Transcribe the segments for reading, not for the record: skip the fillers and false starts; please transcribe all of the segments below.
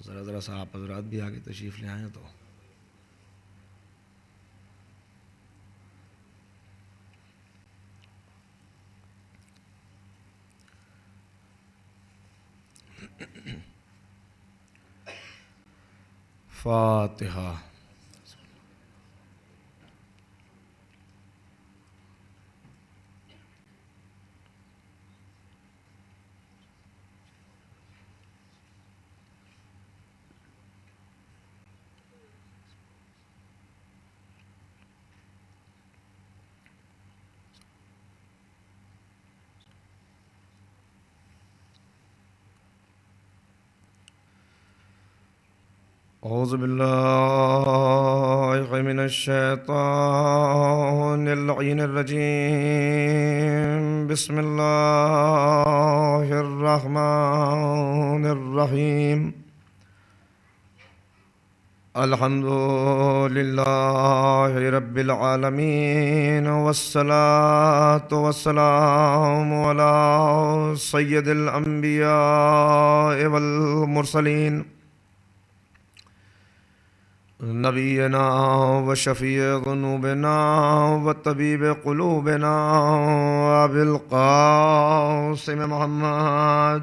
ذرا سا آپ حضرات بھی آگے تشریف لے آئیں تو فاتحہ۔ اعوذ باللہ من الشیطان اللعین الرجیم، بسم اللہ الرحمن الرحیم، الحمد للہ رب العالمین، والصلاة والسلام علی سید الانبیاء والمرسلین، نبینا و شفیع ذنوبنا و طبیب قلوبنا ابی القاسم محمد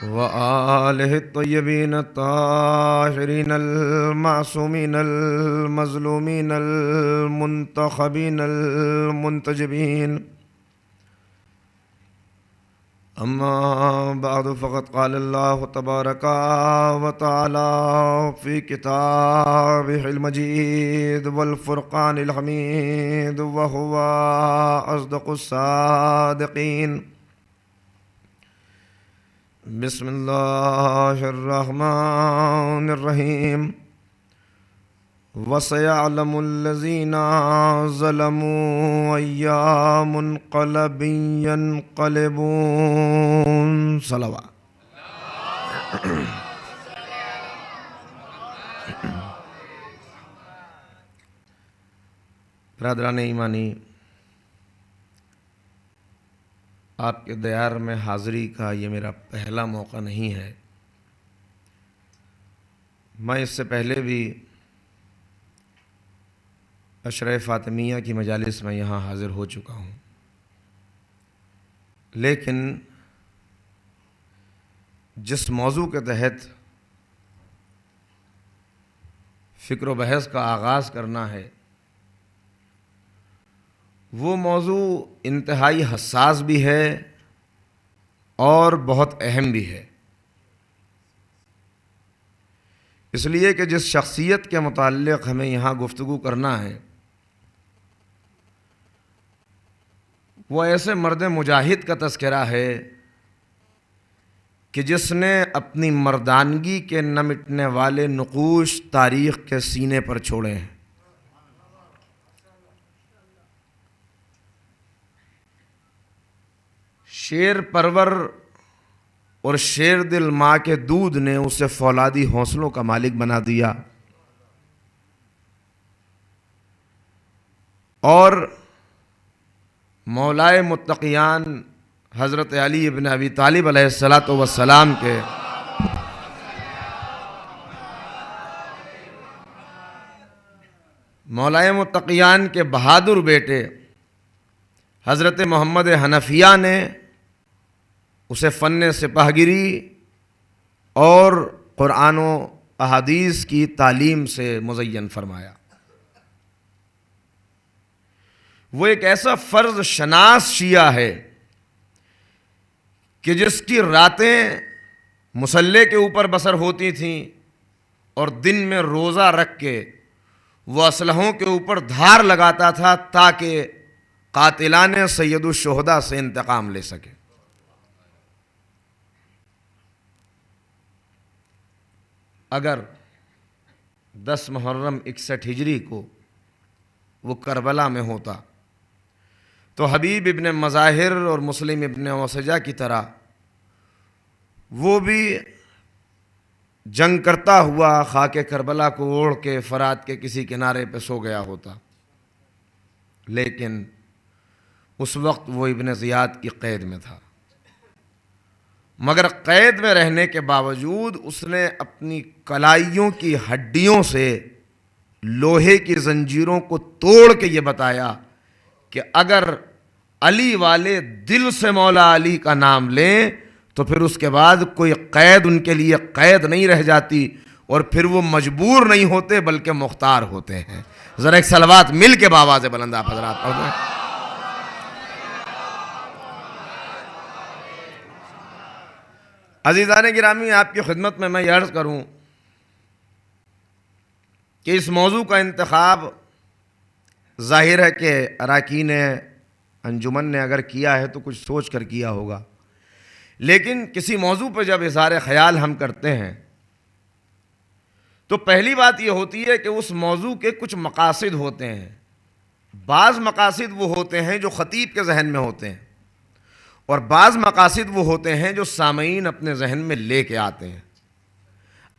و آلہ الطیبین الطاہرین المعصومین المظلومین المنتخبین المنتجبین، اما بعد فقد قال اللہ تبارک و تعالی فی کتابہ المجید والفرقان الحمید وهو اصدق الصادقین، بسم اللہ الرحمن الرحیم، وَسَيَعْلَمُ الَّذِينَ ظَلَمُوا أَيَّ مُنْقَلَبٍ يَنْقَلِبُونَ۔ صلوات۔ برادران ایمانی، آپ کے دیار میں حاضری کا یہ میرا پہلا موقع نہیں ہے۔ میں اس سے پہلے بھی عشرہ فاطمیہ کی مجالس میں یہاں حاضر ہو چکا ہوں، لیکن جس موضوع کے تحت فکر و بحث کا آغاز کرنا ہے وہ موضوع انتہائی حساس بھی ہے اور بہت اہم بھی ہے، اس لیے کہ جس شخصیت کے متعلق ہمیں یہاں گفتگو کرنا ہے وہ ایسے مرد مجاہد کا تذکرہ ہے کہ جس نے اپنی مردانگی کے نہ مٹنے والے نقوش تاریخ کے سینے پر چھوڑے ہیں۔ شیر پرور اور شیر دل ماں کے دودھ نے اسے فولادی حوصلوں کا مالک بنا دیا، اور مولائے متقیان حضرت علی ابن ابی طالب علیہ السلام کے مولائے متقیان کے بہادر بیٹے حضرت محمد حنفیہ نے اسے فن سپاہگری اور قرآن و احادیث کی تعلیم سے مزین فرمایا۔ وہ ایک ایسا فرض شناس شیعہ ہے کہ جس کی راتیں مصلے کے اوپر بسر ہوتی تھیں اور دن میں روزہ رکھ کے وہ اسلحوں کے اوپر دھار لگاتا تھا تاکہ قاتلان سید الشہداء سے انتقام لے سکے۔ اگر 10 محرم 61 ہجری کو وہ کربلا میں ہوتا تو حبیب ابن مظاہر اور مسلم ابن اوسجہ کی طرح وہ بھی جنگ کرتا ہوا خاک کربلا کو اوڑھ کے فرات کے کسی کنارے پہ سو گیا ہوتا، لیکن اس وقت وہ ابن زیاد کی قید میں تھا۔ مگر قید میں رہنے کے باوجود اس نے اپنی کلائیوں کی ہڈیوں سے لوہے کی زنجیروں کو توڑ کے یہ بتایا کہ اگر علی والے دل سے مولا علی کا نام لیں تو پھر اس کے بعد کوئی قید ان کے لیے قید نہیں رہ جاتی، اور پھر وہ مجبور نہیں ہوتے بلکہ مختار ہوتے ہیں۔ ذرا ایک صلوات مل کے بآواز بلند آپ حضرات پڑھ دیں۔ عزیزان گرامی، آپ کی خدمت میں یہ عرض کروں کہ اس موضوع کا انتخاب ظاہر ہے کہ اراکین انجمن نے اگر کیا ہے تو کچھ سوچ کر کیا ہوگا، لیکن کسی موضوع پہ جب اظہار خیال ہم کرتے ہیں تو پہلی بات یہ ہوتی ہے کہ اس موضوع کے کچھ مقاصد ہوتے ہیں۔ بعض مقاصد وہ ہوتے ہیں جو خطیب کے ذہن میں ہوتے ہیں، اور بعض مقاصد وہ ہوتے ہیں جو سامعین اپنے ذہن میں لے کے آتے ہیں۔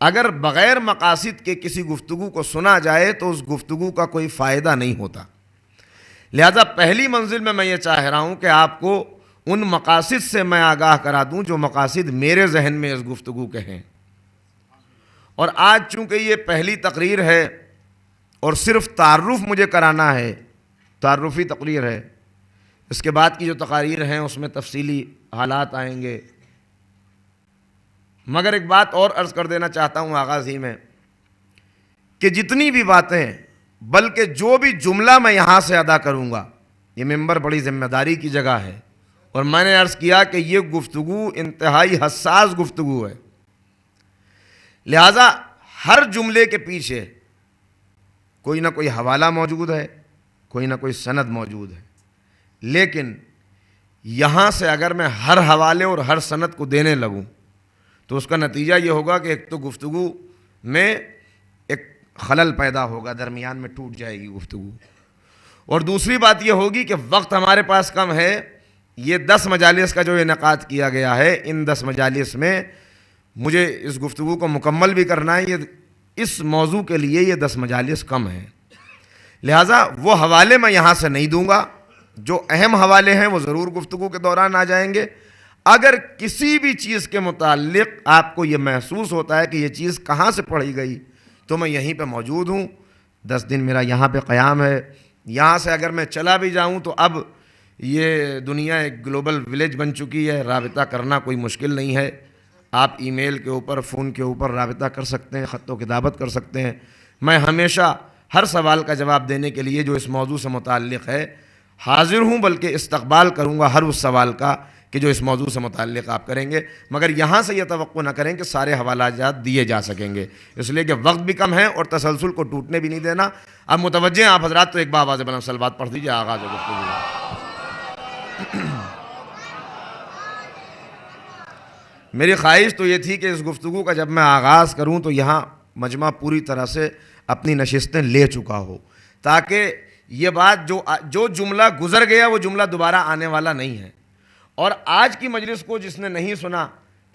اگر بغیر مقاصد کے کسی گفتگو کو سنا جائے تو اس گفتگو کا کوئی فائدہ نہیں ہوتا، لہذا پہلی منزل میں یہ چاہ رہا ہوں کہ آپ کو ان مقاصد سے میں آگاہ کرا دوں جو مقاصد میرے ذہن میں اس گفتگو کے ہیں۔ اور آج چونکہ یہ پہلی تقریر ہے اور صرف تعارف مجھے کرانا ہے، تعارفی تقریر ہے، اس کے بعد کی جو تقاریر ہیں اس میں تفصیلی حالات آئیں گے، مگر ایک بات اور عرض کر دینا چاہتا ہوں آغاز ہی میں کہ جتنی بھی باتیں بلکہ جو بھی جملہ میں یہاں سے ادا کروں گا، یہ ممبر بڑی ذمہ داری کی جگہ ہے، اور میں نے عرض کیا کہ یہ گفتگو انتہائی حساس گفتگو ہے، لہذا ہر جملے کے پیچھے کوئی نہ کوئی حوالہ موجود ہے، کوئی نہ کوئی سند موجود ہے، لیکن یہاں سے اگر میں ہر حوالے اور ہر سند کو دینے لگوں تو اس کا نتیجہ یہ ہوگا کہ ایک تو گفتگو میں ایک خلل پیدا ہوگا، درمیان میں ٹوٹ جائے گی گفتگو، اور دوسری بات یہ ہوگی کہ وقت ہمارے پاس کم ہے۔ یہ 10 مجالس کا جو انعقاد کیا گیا ہے، ان 10 مجالس میں مجھے اس گفتگو کو مکمل بھی کرنا ہے، یہ اس موضوع کے لیے یہ 10 مجالس کم ہیں، لہٰذا وہ حوالے میں یہاں سے نہیں دوں گا، جو اہم حوالے ہیں وہ ضرور گفتگو کے دوران آ جائیں گے۔ اگر کسی بھی چیز کے متعلق آپ کو یہ محسوس ہوتا ہے کہ یہ چیز کہاں سے پڑھی گئی تو میں یہیں پہ موجود ہوں، 10 دن میرا یہاں پہ قیام ہے، یہاں سے اگر میں چلا بھی جاؤں تو اب یہ دنیا ایک گلوبل ولیج بن چکی ہے، رابطہ کرنا کوئی مشکل نہیں ہے، آپ ای میل کے اوپر، فون کے اوپر رابطہ کر سکتے ہیں، خط و کتابت کر سکتے ہیں۔ میں ہمیشہ ہر سوال کا جواب دینے کے لیے جو اس موضوع سے متعلق ہے حاضر ہوں، بلکہ استقبال کروں گا ہر اس سوال کا کہ جو اس موضوع سے متعلق آپ کریں گے، مگر یہاں سے یہ توقع نہ کریں کہ سارے حوالات جات دیے جا سکیں گے، اس لیے کہ وقت بھی کم ہے اور تسلسل کو ٹوٹنے بھی نہیں دینا۔ اب متوجہ ہیں آپ حضرات، تو ایک بآواز بلند صلوات پڑھ دیجیے، آغاز گفتگو۔ میری خواہش تو یہ تھی کہ اس گفتگو کا جب میں آغاز کروں تو یہاں مجمع پوری طرح سے اپنی نشستیں لے چکا ہو، تاکہ یہ بات جو جملہ گزر گیا وہ جملہ دوبارہ آنے والا نہیں ہے، اور آج کی مجلس کو جس نے نہیں سنا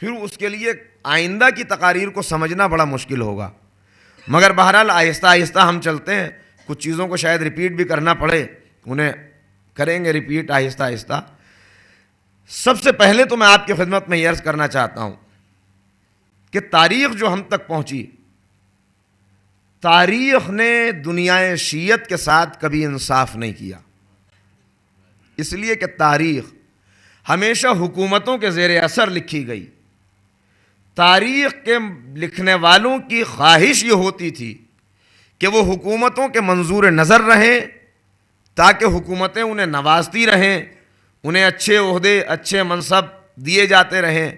پھر اس کے لیے آئندہ کی تقاریر کو سمجھنا بڑا مشکل ہوگا، مگر بہرحال آہستہ آہستہ ہم چلتے ہیں، کچھ چیزوں کو شاید ریپیٹ بھی کرنا پڑے، انہیں کریں گے ریپیٹ آہستہ آہستہ۔ سب سے پہلے تو میں آپ کی خدمت میں یہ عرض کرنا چاہتا ہوں کہ تاریخ جو ہم تک پہنچی، تاریخ نے دنیا شیعت کے ساتھ کبھی انصاف نہیں کیا، اس لیے کہ تاریخ ہمیشہ حکومتوں کے زیر اثر لکھی گئی۔ تاریخ کے لکھنے والوں کی خواہش یہ ہوتی تھی کہ وہ حکومتوں کے منظور نظر رہیں، تاکہ حکومتیں انہیں نوازتی رہیں، انہیں اچھے عہدے، اچھے منصب دیے جاتے رہیں،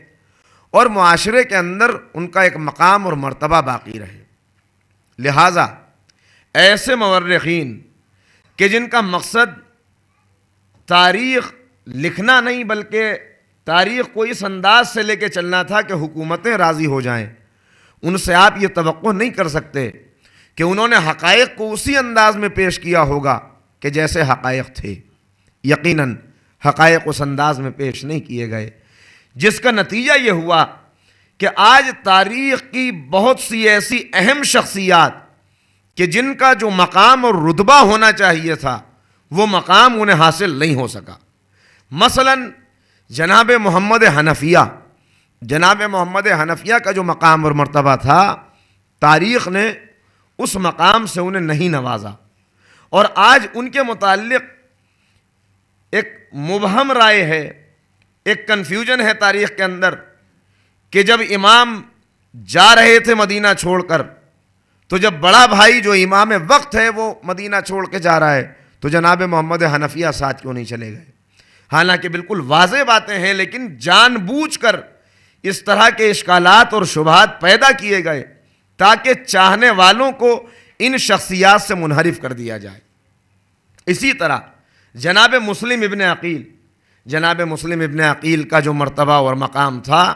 اور معاشرے کے اندر ان کا ایک مقام اور مرتبہ باقی رہے۔ لہٰذا ایسے مورخین کہ جن کا مقصد تاریخ لکھنا نہیں بلکہ تاریخ کو اس انداز سے لے کے چلنا تھا کہ حکومتیں راضی ہو جائیں، ان سے آپ یہ توقع نہیں کر سکتے کہ انہوں نے حقائق کو اسی انداز میں پیش کیا ہوگا کہ جیسے حقائق تھے۔ یقیناً حقائق اس انداز میں پیش نہیں کیے گئے، جس کا نتیجہ یہ ہوا کہ آج تاریخ کی بہت سی ایسی اہم شخصیات کہ جن کا جو مقام اور رتبہ ہونا چاہیے تھا وہ مقام انہیں حاصل نہیں ہو سکا۔ مثلا جناب محمد حنفیہ جناب محمد حنفیہ کا جو مقام اور مرتبہ تھا، تاریخ نے اس مقام سے انہیں نہیں نوازا، اور آج ان کے متعلق ایک مبہم رائے ہے، ایک کنفیوژن ہے تاریخ کے اندر کہ جب امام جا رہے تھے مدینہ چھوڑ کر، تو جب بڑا بھائی جو امام وقت ہے وہ مدینہ چھوڑ کے جا رہا ہے تو جناب محمد حنفیہ ساتھ کیوں نہیں چلے گئے؟ حالانکہ بالکل واضح باتیں ہیں، لیکن جان بوجھ کر اس طرح کے اشکالات اور شبہات پیدا کیے گئے تاکہ چاہنے والوں کو ان شخصیات سے منحرف کر دیا جائے۔ اسی طرح جناب مسلم ابن عقیل کا جو مرتبہ اور مقام تھا،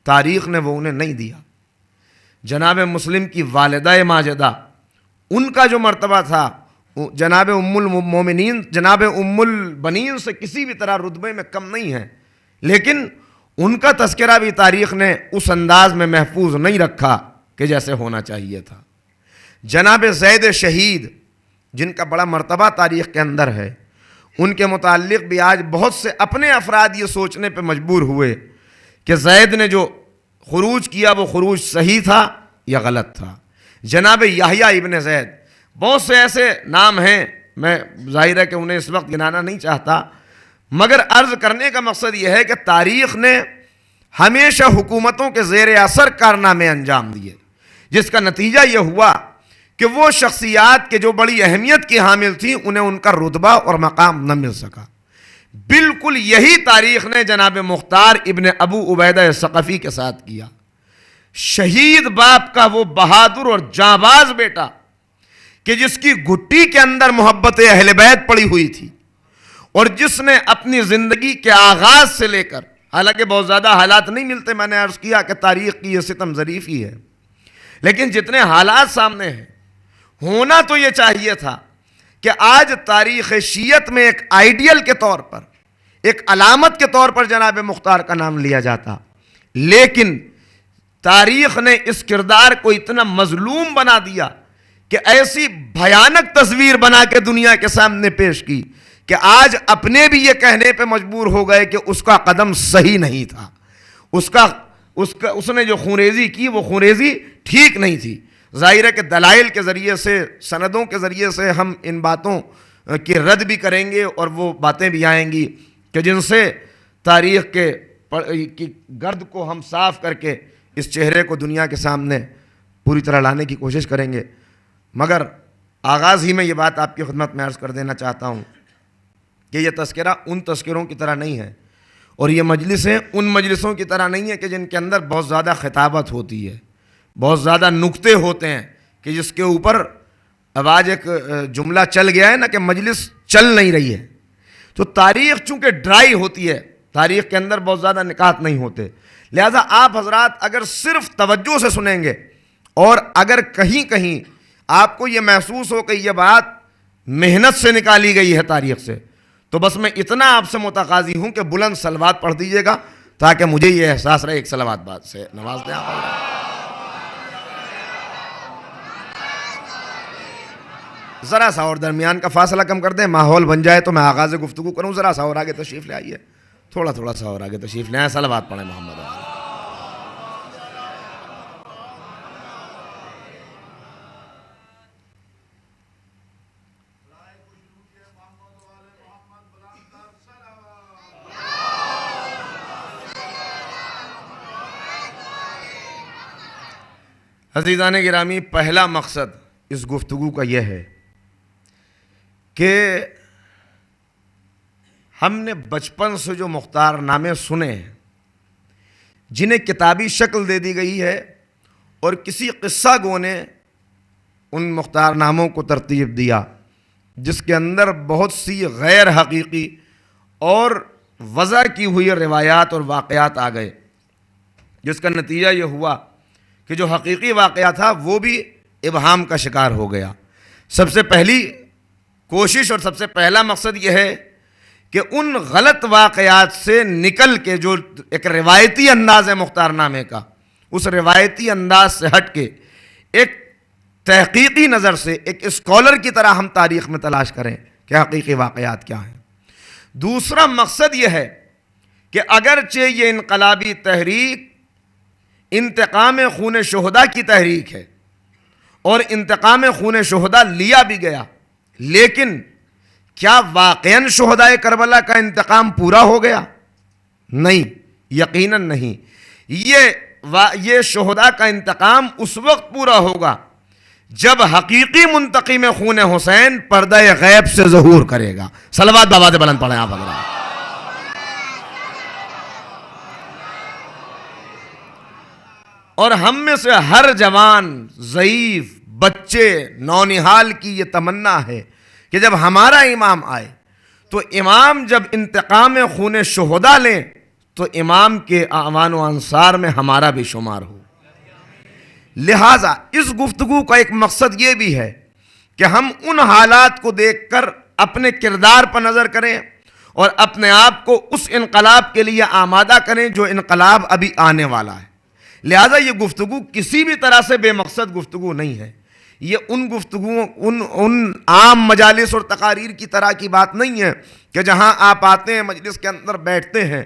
تاریخ نے وہ انہیں نہیں دیا۔ جناب مسلم کی والدہ ماجدہ، ان کا جو مرتبہ تھا جناب ام المومنین، جناب ام البنین سے کسی بھی طرح رتبے میں کم نہیں ہے، لیکن ان کا تذکرہ بھی تاریخ نے اس انداز میں محفوظ نہیں رکھا کہ جیسے ہونا چاہیے تھا۔ جناب زید شہید، جن کا بڑا مرتبہ تاریخ کے اندر ہے، ان کے متعلق بھی آج بہت سے اپنے افراد یہ سوچنے پہ مجبور ہوئے کہ زید نے جو خروج کیا وہ خروج صحیح تھا یا غلط تھا۔ جناب یحییٰ ابن زید، بہت سے ایسے نام ہیں، میں ظاہر ہے کہ انہیں اس وقت گنانا نہیں چاہتا، مگر عرض کرنے کا مقصد یہ ہے کہ تاریخ نے ہمیشہ حکومتوں کے زیر اثر کارنامے انجام دیے، جس کا نتیجہ یہ ہوا کہ وہ شخصیات کے جو بڑی اہمیت کی حامل تھیں انہیں ان کا رتبہ اور مقام نہ مل سکا۔ بالکل یہی تاریخ نے جناب مختار ابن ابو عبیدہ ثقفی کے ساتھ کیا۔ شہید باپ کا وہ بہادر اور جانباز بیٹا کہ جس کی گھٹی کے اندر محبت اہل بیت پڑی ہوئی تھی، اور جس نے اپنی زندگی کے آغاز سے لے کر، حالانکہ بہت زیادہ حالات نہیں ملتے، میں نے عرض کیا کہ تاریخ کی یہ ستم ظریف ہی ہے، لیکن جتنے حالات سامنے ہیں، ہونا تو یہ چاہیے تھا کہ آج تاریخ شیعت میں ایک آئیڈیل کے طور پر، ایک علامت کے طور پر جناب مختار کا نام لیا جاتا، لیکن تاریخ نے اس کردار کو اتنا مظلوم بنا دیا کہ ایسی بھیانک تصویر بنا کے دنیا کے سامنے پیش کی کہ آج اپنے بھی یہ کہنے پہ مجبور ہو گئے کہ اس کا قدم صحیح نہیں تھا، اس نے جو خونریزی کی وہ خونریزی ٹھیک نہیں تھی۔ ظاہر ہے کہ دلائل کے ذریعے سے، سندوں کے ذریعے سے ہم ان باتوں کی رد بھی کریں گے، اور وہ باتیں بھی آئیں گی کہ جن سے تاریخ کی گرد کو ہم صاف کر کے اس چہرے کو دنیا کے سامنے پوری طرح لانے کی کوشش کریں گے۔ مگر آغاز ہی میں یہ بات آپ کی خدمت میں عرض کر دینا چاہتا ہوں کہ یہ تذکرہ ان تذکروں کی طرح نہیں ہے، اور یہ مجلسیں ان مجلسوں کی طرح نہیں ہے کہ جن کے اندر بہت زیادہ خطابت ہوتی ہے، بہت زیادہ نکتے ہوتے ہیں، کہ جس کے اوپر اب آج ایک جملہ چل گیا ہے نا کہ مجلس چل نہیں رہی ہے۔ تو تاریخ چونکہ ڈرائی ہوتی ہے، تاریخ کے اندر بہت زیادہ نکات نہیں ہوتے، لہذا آپ حضرات اگر صرف توجہ سے سنیں گے، اور اگر کہیں کہیں آپ کو یہ محسوس ہو کہ یہ بات محنت سے نکالی گئی ہے تاریخ سے، تو بس میں اتنا آپ سے متقاضی ہوں کہ بلند صلوات پڑھ دیجئے گا تاکہ مجھے یہ احساس رہے۔ ایک صلوات بات سے نواز دیں آپ۔ ذرا سا اور درمیان کا فاصلہ کم کر دیں، ماحول بن جائے تو میں آغاز گفتگو کروں۔ ذرا سا اور آگے تشریف لے آئیے، تھوڑا سا اور آگے تشریف لے آئیں، صلوات پڑھیں محمد علیہ۔ عزیزان گرامی، پہلا مقصد اس گفتگو کا یہ ہے کہ ہم نے بچپن سے جو مختار نامے سنے ہیں، جنہیں کتابی شکل دے دی گئی ہے، اور کسی قصہ گو نے ان مختار ناموں کو ترتیب دیا جس کے اندر بہت سی غیر حقیقی اور وضع کی ہوئی روایات اور واقعات آ گئے، جس کا نتیجہ یہ ہوا کہ جو حقیقی واقعہ تھا وہ بھی ابہام کا شکار ہو گیا۔ سب سے پہلی کوشش اور سب سے پہلا مقصد یہ ہے کہ ان غلط واقعات سے نکل کے جو ایک روایتی انداز ہے مختار نامے کا، اس روایتی انداز سے ہٹ کے ایک تحقیقی نظر سے ایک اسکالر کی طرح ہم تاریخ میں تلاش کریں کہ حقیقی واقعات کیا ہیں۔ دوسرا مقصد یہ ہے کہ اگرچہ یہ انقلابی تحریک انتقام خون شہداء کی تحریک ہے اور انتقام خون شہداء لیا بھی گیا، لیکن کیا واقعاً شہداء کربلا کا انتقام پورا ہو گیا؟ نہیں، یقیناً نہیں۔ یہ شہداء کا انتقام اس وقت پورا ہوگا جب حقیقی منتقم خون حسین پردہ غیب سے ظہور کرے گا۔ صلوات بآواز بلند پڑھیں آپ حضرات۔ اور ہم میں سے ہر جوان، ضعیف، بچے، نونہال کی یہ تمنا ہے کہ جب ہمارا امام آئے تو امام جب انتقام خون شہداء لیں تو امام کے اعوان و انصار میں ہمارا بھی شمار ہو۔ لہٰذا اس گفتگو کا ایک مقصد یہ بھی ہے کہ ہم ان حالات کو دیکھ کر اپنے کردار پر نظر کریں اور اپنے آپ کو اس انقلاب کے لیے آمادہ کریں جو انقلاب ابھی آنے والا ہے۔ لہٰذا یہ گفتگو کسی بھی طرح سے بے مقصد گفتگو نہیں ہے۔ یہ ان عام مجالس اور تقاریر کی طرح کی بات نہیں ہے کہ جہاں آپ آتے ہیں، مجلس کے اندر بیٹھتے ہیں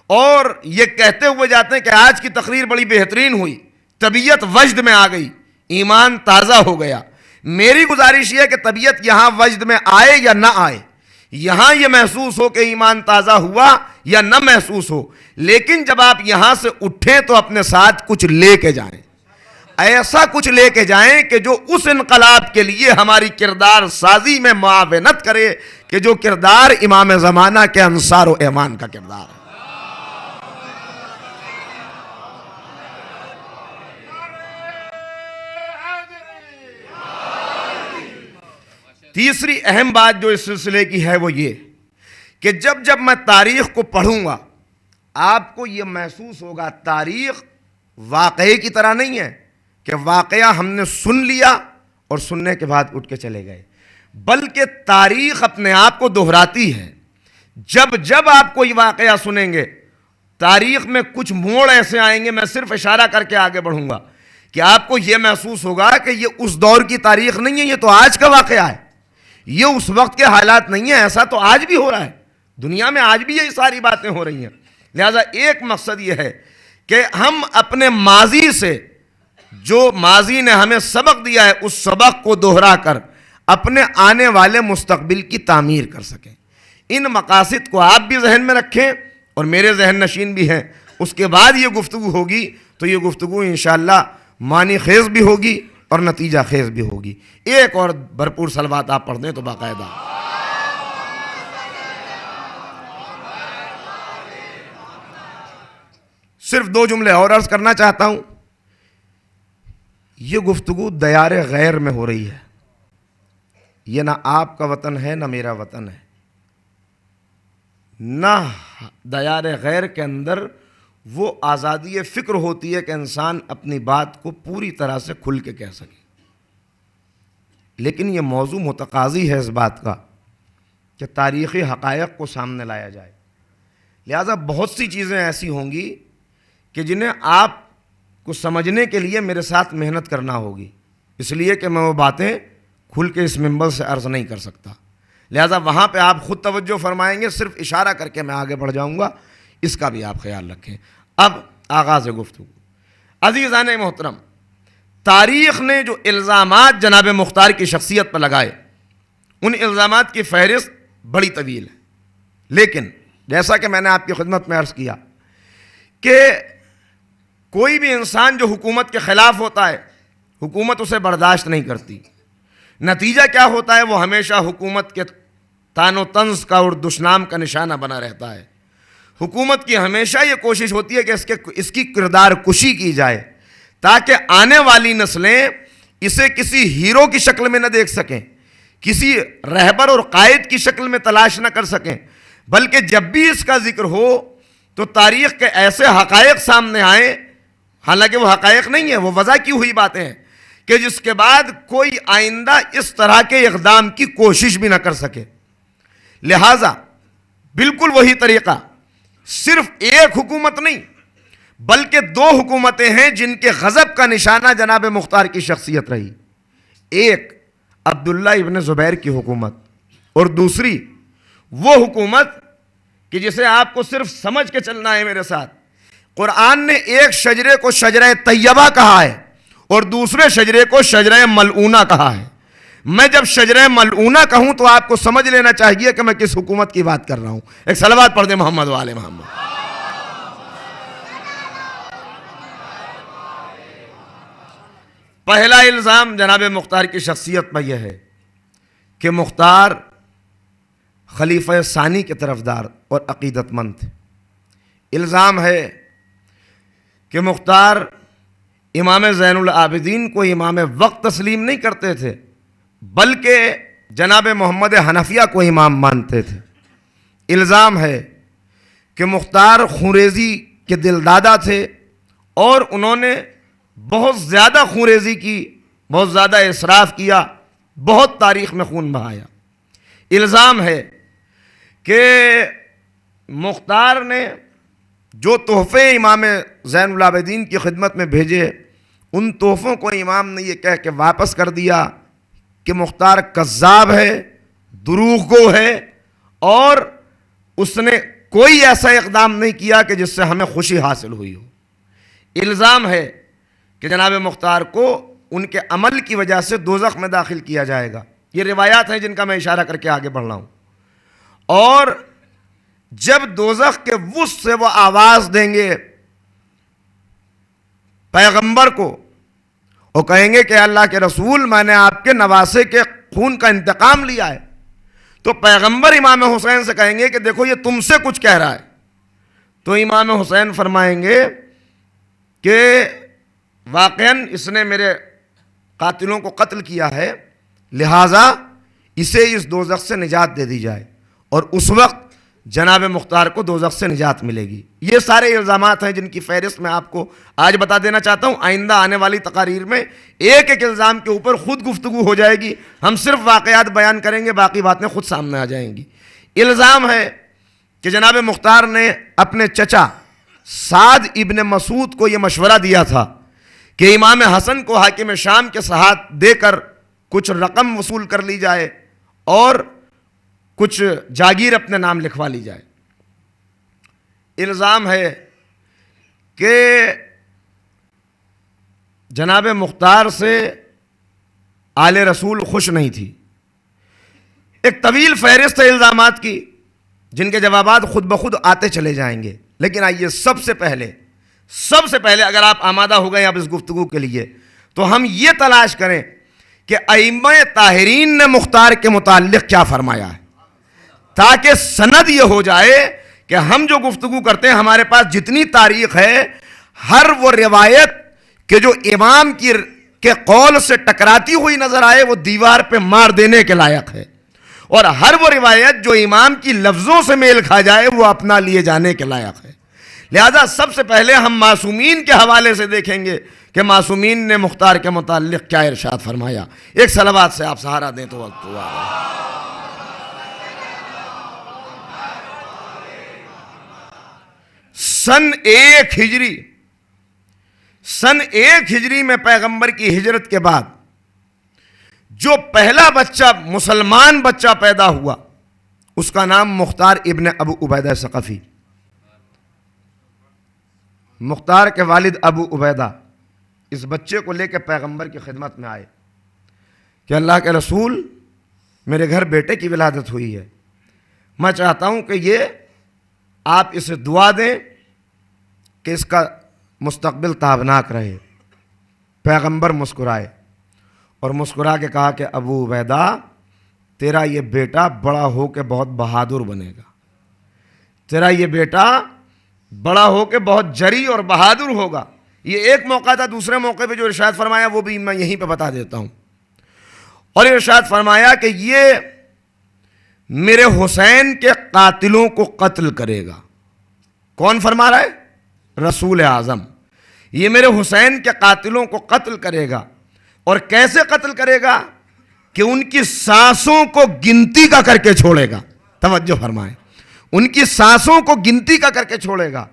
اور یہ کہتے ہوئے جاتے ہیں کہ آج کی تقریر بڑی بہترین ہوئی، طبیعت وجد میں آ گئی، ایمان تازہ ہو گیا۔ میری گزارش یہ ہے کہ طبیعت یہاں وجد میں آئے یا نہ آئے، یہاں یہ محسوس ہو کہ ایمان تازہ ہوا یا نہ محسوس ہو، لیکن جب آپ یہاں سے اٹھیں تو اپنے ساتھ کچھ لے کے جائیں، ایسا کچھ لے کے جائیں کہ جو اس انقلاب کے لیے ہماری کردار سازی میں معاونت کرے کہ جو کردار امام زمانہ کے انصار و ایمان کا کردار ہے۔ تیسری اہم بات جو اس سلسلے کی ہے وہ یہ کہ جب میں تاریخ کو پڑھوں گا آپ کو یہ محسوس ہوگا تاریخ واقعے کی طرح نہیں ہے کہ واقعہ ہم نے سن لیا اور سننے کے بعد اٹھ کے چلے گئے، بلکہ تاریخ اپنے آپ کو دہراتی ہے۔ جب آپ کوئی واقعہ سنیں گے تاریخ میں کچھ موڑ ایسے آئیں گے، میں صرف اشارہ کر کے آگے بڑھوں گا کہ آپ کو یہ محسوس ہوگا کہ یہ اس دور کی تاریخ نہیں ہے، یہ تو آج کا واقعہ ہے، یہ اس وقت کے حالات نہیں ہیں، ایسا تو آج بھی ہو رہا ہے، دنیا میں آج بھی یہی ساری باتیں ہو رہی ہیں۔ لہٰذا ایک مقصد یہ ہے کہ ہم اپنے ماضی سے، جو ماضی نے ہمیں سبق دیا ہے، اس سبق کو دہرا کر اپنے آنے والے مستقبل کی تعمیر کر سکیں۔ ان مقاصد کو آپ بھی ذہن میں رکھیں اور میرے ذہن نشین بھی ہیں۔ اس کے بعد یہ گفتگو ہوگی تو یہ گفتگو انشاءاللہ معنی خیز بھی ہوگی اور نتیجہ خیز بھی ہوگی۔ ایک اور بھرپور صلوات آپ پڑھ دیں تو باقاعدہ۔ صرف 2 جملے اور عرض کرنا چاہتا ہوں۔ یہ گفتگو دیار غیر میں ہو رہی ہے، یہ نہ آپ کا وطن ہے نہ میرا وطن ہے، نہ دیار غیر کے اندر وہ آزادی فکر ہوتی ہے کہ انسان اپنی بات کو پوری طرح سے کھل کے کہہ سکے، لیکن یہ موضوع متقاضی ہے اس بات کا کہ تاریخی حقائق کو سامنے لایا جائے۔ لہٰذا بہت سی چیزیں ایسی ہوں گی کہ جنہیں آپ کو سمجھنے کے لیے میرے ساتھ محنت کرنا ہوگی، اس لیے کہ میں وہ باتیں کھل کے اس منبر سے عرض نہیں کر سکتا۔ لہٰذا وہاں پہ آپ خود توجہ فرمائیں گے، صرف اشارہ کر کے میں آگے بڑھ جاؤں گا، اس کا بھی آپ خیال رکھیں۔ اب آغاز گفتگو۔ عزیزان محترم، تاریخ نے جو الزامات جناب مختار کی شخصیت پر لگائے، ان الزامات کی فہرست بڑی طویل ہے، لیکن جیسا کہ میں نے آپ کی خدمت میں عرض کیا کہ کوئی بھی انسان جو حکومت کے خلاف ہوتا ہے، حکومت اسے برداشت نہیں کرتی، نتیجہ کیا ہوتا ہے؟ وہ ہمیشہ حکومت کے طعن و طنز کا اور دشنام کا نشانہ بنا رہتا ہے۔ حکومت کی ہمیشہ یہ کوشش ہوتی ہے کہ اس کی کردار کشی کی جائے تاکہ آنے والی نسلیں اسے کسی ہیرو کی شکل میں نہ دیکھ سکیں، کسی رہبر اور قائد کی شکل میں تلاش نہ کر سکیں، بلکہ جب بھی اس کا ذکر ہو تو تاریخ کے ایسے حقائق سامنے آئیں، حالانکہ وہ حقائق نہیں ہیں، وہ وضع کی ہوئی باتیں ہیں، کہ جس کے بعد کوئی آئندہ اس طرح کے اقدام کی کوشش بھی نہ کر سکے۔ لہٰذا بالکل وہی طریقہ صرف ایک حکومت نہیں بلکہ 2 حکومتیں ہیں جن کے غضب کا نشانہ جناب مختار کی شخصیت رہی۔ ایک عبداللہ ابن زبیر کی حکومت اور دوسری وہ حکومت کہ جسے آپ کو صرف سمجھ کے چلنا ہے میرے ساتھ، قرآن نے ایک شجرے کو شجرہ طیبہ کہا ہے اور دوسرے شجرے کو شجرہ ملعونہ کہا ہے. میں جب شجرہ ملعونہ کہوں تو آپ کو سمجھ لینا چاہیے کہ میں کس حکومت کی بات کر رہا ہوں. ایک صلوات پڑھ دیں محمد و آل محمد. پہلا الزام جناب مختار کی شخصیت پر یہ ہے کہ مختار خلیفہ ثانی کے طرفدار اور عقیدت مند تھے. الزام ہے کہ مختار امام زین العابدین کو امام وقت تسلیم نہیں کرتے تھے بلکہ جناب محمد حنفیہ کو امام مانتے تھے. الزام ہے کہ مختار خونریزی کے دل دادا تھے اور انہوں نے بہت زیادہ خونریزی کی، بہت زیادہ اسراف کیا، بہت تاریخ میں خون بہایا. الزام ہے کہ مختار نے جو تحفے امام زین العابدین کی خدمت میں بھیجے ان تحفوں کو امام نے یہ کہہ کے واپس کر دیا کہ مختار کذاب ہے، دروغ گو ہے اور اس نے کوئی ایسا اقدام نہیں کیا کہ جس سے ہمیں خوشی حاصل ہوئی ہو. الزام ہے کہ جناب مختار کو ان کے عمل کی وجہ سے دوزخ میں داخل کیا جائے گا. یہ روایات ہیں جن کا میں اشارہ کر کے آگے بڑھ رہا ہوں. اور جب دوزخ کے وسط سے وہ آواز دیں گے پیغمبر کو، وہ کہیں گے کہ اللہ کے رسول میں نے آپ کے نواسے کے خون کا انتقام لیا ہے، تو پیغمبر امام حسین سے کہیں گے کہ دیکھو یہ تم سے کچھ کہہ رہا ہے. تو امام حسین فرمائیں گے کہ واقعاً اس نے میرے قاتلوں کو قتل کیا ہے، لہٰذا اسے اس دوزخ سے نجات دے دی جائے، اور اس وقت جناب مختار کو دوزخ سے نجات ملے گی. یہ سارے الزامات ہیں جن کی فہرست میں آپ کو آج بتا دینا چاہتا ہوں. آئندہ آنے والی تقاریر میں ایک ایک الزام کے اوپر خود گفتگو ہو جائے گی. ہم صرف واقعات بیان کریں گے، باقی باتیں خود سامنے آ جائیں گی. الزام ہے کہ جناب مختار نے اپنے چچا سعد ابن مسعود کو یہ مشورہ دیا تھا کہ امام حسن کو حاکم شام کے ساتھ دے کر کچھ رقم وصول کر لی جائے اور کچھ جاگیر اپنے نام لکھوا لی جائے. الزام ہے کہ جناب مختار سے آل رسول خوش نہیں تھی. ایک طویل فہرست ہے الزامات کی جن کے جوابات خود بخود آتے چلے جائیں گے. لیکن آئیے سب سے پہلے اگر آپ آمادہ ہو گئے اب اس گفتگو کے لیے تو ہم یہ تلاش کریں کہ ائمہ طاہرین نے مختار کے متعلق کیا فرمایا ہے، تاکہ سند یہ ہو جائے کہ ہم جو گفتگو کرتے ہیں ہمارے پاس جتنی تاریخ ہے ہر وہ روایت کہ جو امام کے قول سے ٹکراتی ہوئی نظر آئے وہ دیوار پہ مار دینے کے لائق ہے، اور ہر وہ روایت جو امام کی لفظوں سے میل کھا جائے وہ اپنا لیے جانے کے لائق ہے. لہذا سب سے پہلے ہم معصومین کے حوالے سے دیکھیں گے کہ معصومین نے مختار کے متعلق کیا ارشاد فرمایا. ایک صلوات سے آپ سہارا دیں تو وقت ہوا. سن 1 ہجری میں پیغمبر کی ہجرت کے بعد جو پہلا بچہ مسلمان بچہ پیدا ہوا اس کا نام مختار ابن ابو عبیدہ ثقفی. مختار کے والد ابو عبیدہ اس بچے کو لے کے پیغمبر کی خدمت میں آئے کہ اللہ کے رسول میرے گھر بیٹے کی ولادت ہوئی ہے، میں چاہتا ہوں کہ یہ آپ اسے دعا دیں کہ اس کا مستقبل تابناک رہے. پیغمبر مسکرائے اور مسکرا کے کہا کہ ابو عبیدہ تیرا یہ بیٹا بڑا ہو کے بہت بہادر بنے گا، تیرا یہ بیٹا بڑا ہو کے بہت جری اور بہادر ہوگا. یہ ایک موقع تھا. دوسرے موقع پہ جو ارشاد فرمایا وہ بھی میں یہیں پہ بتا دیتا ہوں. اور ارشاد فرمایا کہ یہ میرے حسین کے قاتلوں کو قتل کرے گا. کون فرما رہا ہے؟ رسول اعظم. یہ میرے حسین کے قاتلوں کو قتل کرے گا. اور کیسے قتل کرے گا؟ کہ ان کی سانسوں کو گنتی کا کر کے چھوڑے گا. توجہ فرمائیں، ان کی سانسوں کو گنتی کا کر کے چھوڑے گا.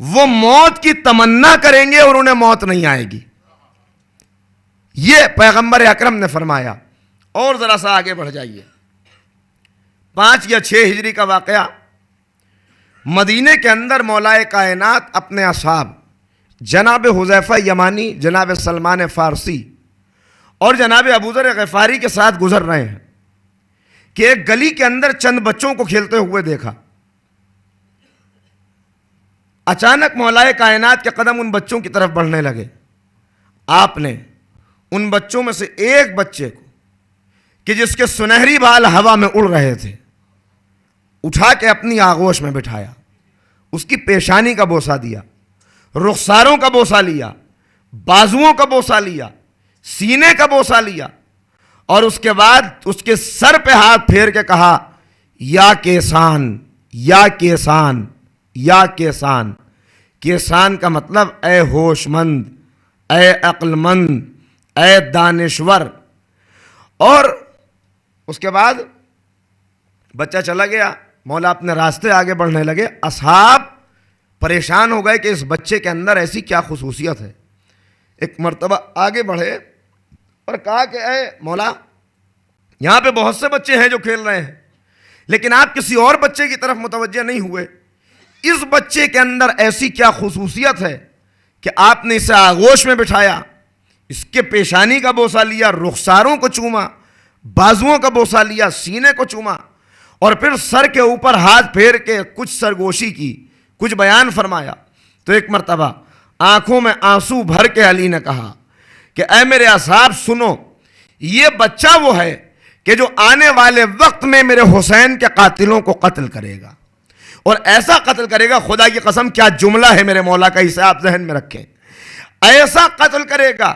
وہ موت کی تمنا کریں گے اور انہیں موت نہیں آئے گی. یہ پیغمبر اکرم نے فرمایا. اور ذرا سا آگے بڑھ جائیے. 5 یا 6 ہجری کا واقعہ. مدینے کے اندر مولا کائنات اپنے اصحاب جناب حذیفہ یمانی، جناب سلمان فارسی اور جناب ابوذر غفاری کے ساتھ گزر رہے ہیں کہ ایک گلی کے اندر چند بچوں کو کھیلتے ہوئے دیکھا۔ اچانک مولا کائنات کے قدم ان بچوں کی طرف بڑھنے لگے۔ آپ نے ان بچوں میں سے ایک بچے کو کہ جس کے سنہری بال ہوا میں اڑ رہے تھے اٹھا کے اپنی آغوش میں بٹھایا، اس کی پیشانی کا بوسہ دیا، رخساروں کا بوسہ لیا، بازوؤں کا بوسہ لیا، سینے کا بوسہ لیا، اور اس کے بعد اس کے سر پہ ہاتھ پھیر کے کہا یا کیسان، یا کیسان، یا کیسان۔ کیسان کا مطلب اے ہوش مند، اے عقل مند، اے دانشور۔ اور اس کے بعد بچہ چلا گیا، مولا اپنے راستے آگے بڑھنے لگے۔ اصحاب پریشان ہو گئے کہ اس بچے کے اندر ایسی کیا خصوصیت ہے۔ ایک مرتبہ آگے بڑھے اور کہا کہ اے مولا، یہاں پہ بہت سے بچے ہیں جو کھیل رہے ہیں، لیکن آپ کسی اور بچے کی طرف متوجہ نہیں ہوئے۔ اس بچے کے اندر ایسی کیا خصوصیت ہے کہ آپ نے اسے آغوش میں بٹھایا، اس کے پیشانی کا بوسہ لیا، رخساروں کو چوما، بازوؤں کا بوسہ لیا، سینے کو چوما، اور پھر سر کے اوپر ہاتھ پھیر کے کچھ سرگوشی کی، کچھ بیان فرمایا۔ تو ایک مرتبہ آنکھوں میں آنسو بھر کے علی نے کہا کہ اے میرے اصحاب سنو، یہ بچہ وہ ہے کہ جو آنے والے وقت میں میرے حسین کے قاتلوں کو قتل کرے گا، اور ایسا قتل کرے گا، خدا کی قسم کیا جملہ ہے میرے مولا کا، اسے آپ ذہن میں رکھیں، ایسا قتل کرے گا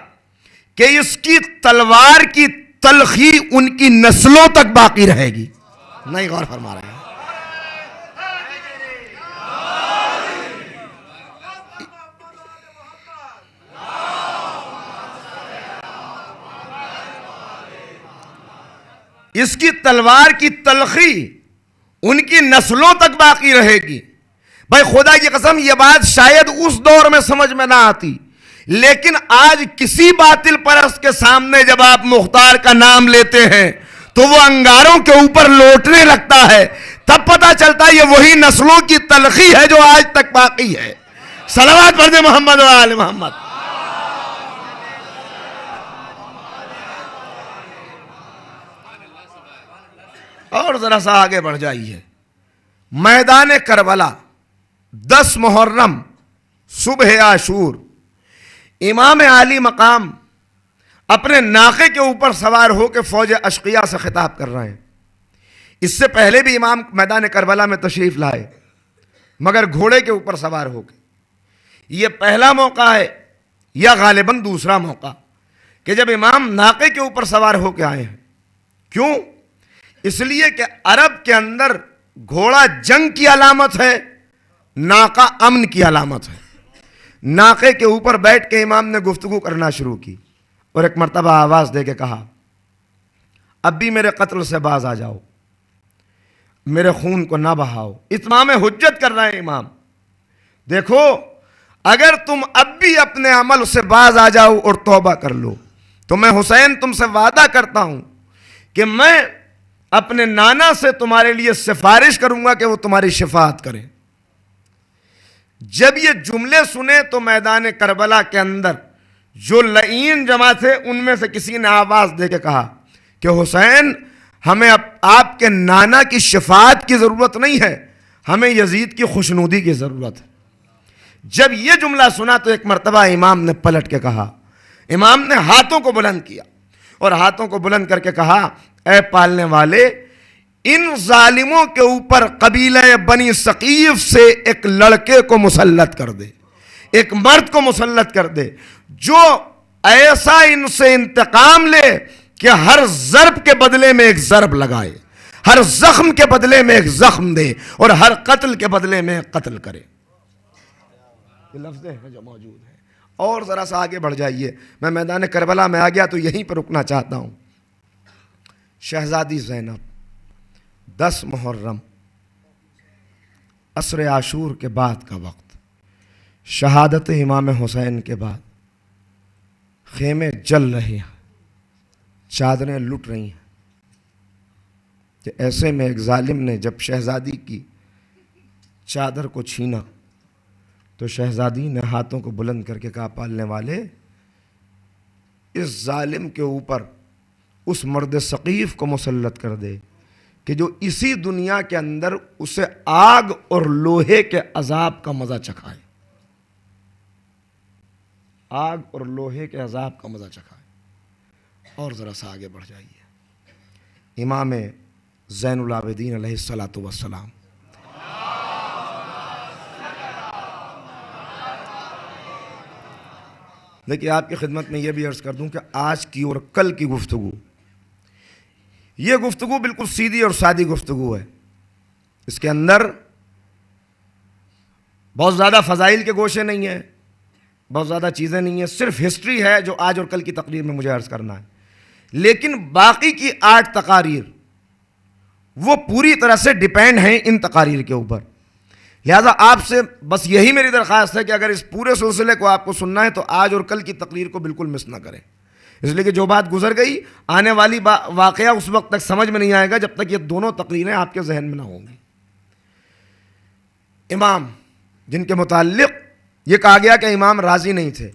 کہ اس کی تلوار کی تلخی ان کی نسلوں تک باقی رہے گی۔ نہیں غور فرما رہے ہیں؟ اس کی تلوار کی تلخی ان کی نسلوں تک باقی رہے گی۔ بھائی خدا کی قسم یہ بات شاید اس دور میں سمجھ میں نہ آتی، لیکن آج کسی باطل پرست کے سامنے جب آپ مختار کا نام لیتے ہیں تو وہ انگاروں کے اوپر لوٹنے لگتا ہے، تب پتہ چلتا ہے یہ وہی نسلوں کی تلخی ہے جو آج تک باقی ہے۔ صلوات پڑھ دیں محمد و آل محمد۔ اور ذرا سا آگے بڑھ جائیے، میدان کربلا 10 محرم صبح عاشور، امام عالی مقام اپنے ناقے کے اوپر سوار ہو کے فوج اشقیاء سے خطاب کر رہے ہیں۔ اس سے پہلے بھی امام میدان کربلا میں تشریف لائے، مگر گھوڑے کے اوپر سوار ہو کے۔ یہ پہلا موقع ہے یا غالباً دوسرا موقع کہ جب امام ناقے کے اوپر سوار ہو کے آئے ہیں۔ کیوں؟ اس لیے کہ عرب کے اندر گھوڑا جنگ کی علامت ہے، ناقہ امن کی علامت ہے۔ ناقے کے اوپر بیٹھ کے امام نے گفتگو کرنا شروع کی اور ایک مرتبہ آواز دے کے کہا اب بھی میرے قتل سے باز آ جاؤ، میرے خون کو نہ بہاؤ۔ اتمام حجت کر رہے ہیں امام، دیکھو اگر تم اب بھی اپنے عمل سے باز آ جاؤ اور توبہ کر لو تو میں حسین تم سے وعدہ کرتا ہوں کہ میں اپنے نانا سے تمہارے لیے سفارش کروں گا کہ وہ تمہاری شفاعت کریں۔ جب یہ جملے سنے تو میدان کربلا کے اندر جو لعین جمع تھے ان میں سے کسی نے آواز دے کے کہا کہ حسین ہمیں آپ کے نانا کی شفاعت کی ضرورت نہیں ہے، ہمیں یزید کی خوشنودی کی ضرورت ہے۔ جب یہ جملہ سنا تو ایک مرتبہ امام نے پلٹ کے کہا، امام نے ہاتھوں کو بلند کیا اور ہاتھوں کو بلند کر کے کہا اے پالنے والے، ان ظالموں کے اوپر قبیلہ بنی ثقیف سے ایک لڑکے کو مسلط کر دے، ایک مرد کو مسلط کر دے جو ایسا ان سے انتقام لے کہ ہر ضرب کے بدلے میں ایک ضرب لگائے، ہر زخم کے بدلے میں ایک زخم دے اور ہر قتل کے بدلے میں ایک قتل کرے۔ یہ لفظ ہیں جو موجود ہیں۔ اور ذرا سا آگے بڑھ جائیے، میں میدان کربلا میں آ گیا تو یہیں پر رکنا چاہتا ہوں۔ شہزادی زینب 10 محرم عصر عاشور کے بعد کا وقت، شہادت امام حسین کے بعد، خیمے جل رہے ہیں، چادریں لٹ رہی ہیں کہ ایسے میں ایک ظالم نے جب شہزادی کی چادر کو چھینا تو شہزادی نے ہاتھوں کو بلند کر کے کہا پالنے والے اس ظالم کے اوپر اس مرد ثقیف کو مسلط کر دے کہ جو اسی دنیا کے اندر اسے آگ اور لوہے کے عذاب کا مزہ چکھائے، آگ اور لوہے کے عذاب کا مزہ چکھائے۔ اور ذرا سا آگے بڑھ جائیے، امام زین العابدین علیہ الصلاۃ والسلام دیکھیے، آپ کی خدمت میں یہ بھی عرض کر دوں کہ آج کی اور کل کی گفتگو، یہ گفتگو بالکل سیدھی اور سادی گفتگو ہے، اس کے اندر بہت زیادہ فضائل کے گوشے نہیں ہیں، بہت زیادہ چیزیں نہیں ہیں، صرف ہسٹری ہے جو آج اور کل کی تقریر میں مجھے عرض کرنا ہے۔ لیکن باقی کی 8 تقاریر وہ پوری طرح سے ڈیپینڈ ہیں ان تقاریر کے اوپر، لہذا آپ سے بس یہی میری درخواست ہے کہ اگر اس پورے سلسلے کو آپ کو سننا ہے تو آج اور کل کی تقریر کو بالکل مس نہ کریں، اس لیے کہ جو بات گزر گئی آنے والی واقعہ اس وقت تک سمجھ میں نہیں آئے گا جب تک یہ دونوں تقریریں آپ کے ذہن میں نہ ہوں گی۔ امام جن کے متعلق یہ کہا گیا کہ امام راضی نہیں تھے،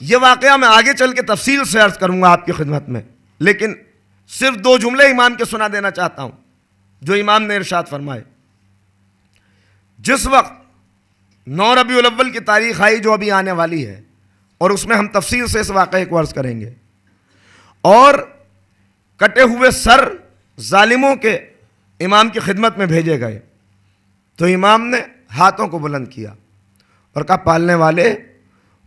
یہ واقعہ میں آگے چل کے تفصیل سے عرض کروں گا آپ کی خدمت میں، لیکن صرف 2 جملے امام کے سنا دینا چاہتا ہوں جو امام نے ارشاد فرمائے۔ جس وقت 9 ربیع الاول کی تاریخ آئی جو ابھی آنے والی ہے، اور اس میں ہم تفصیل سے اس واقعے کو عرض کریں گے، اور کٹے ہوئے سر ظالموں کے امام کی خدمت میں بھیجے گئے، تو امام نے ہاتھوں کو بلند کیا اور کہا پالنے والے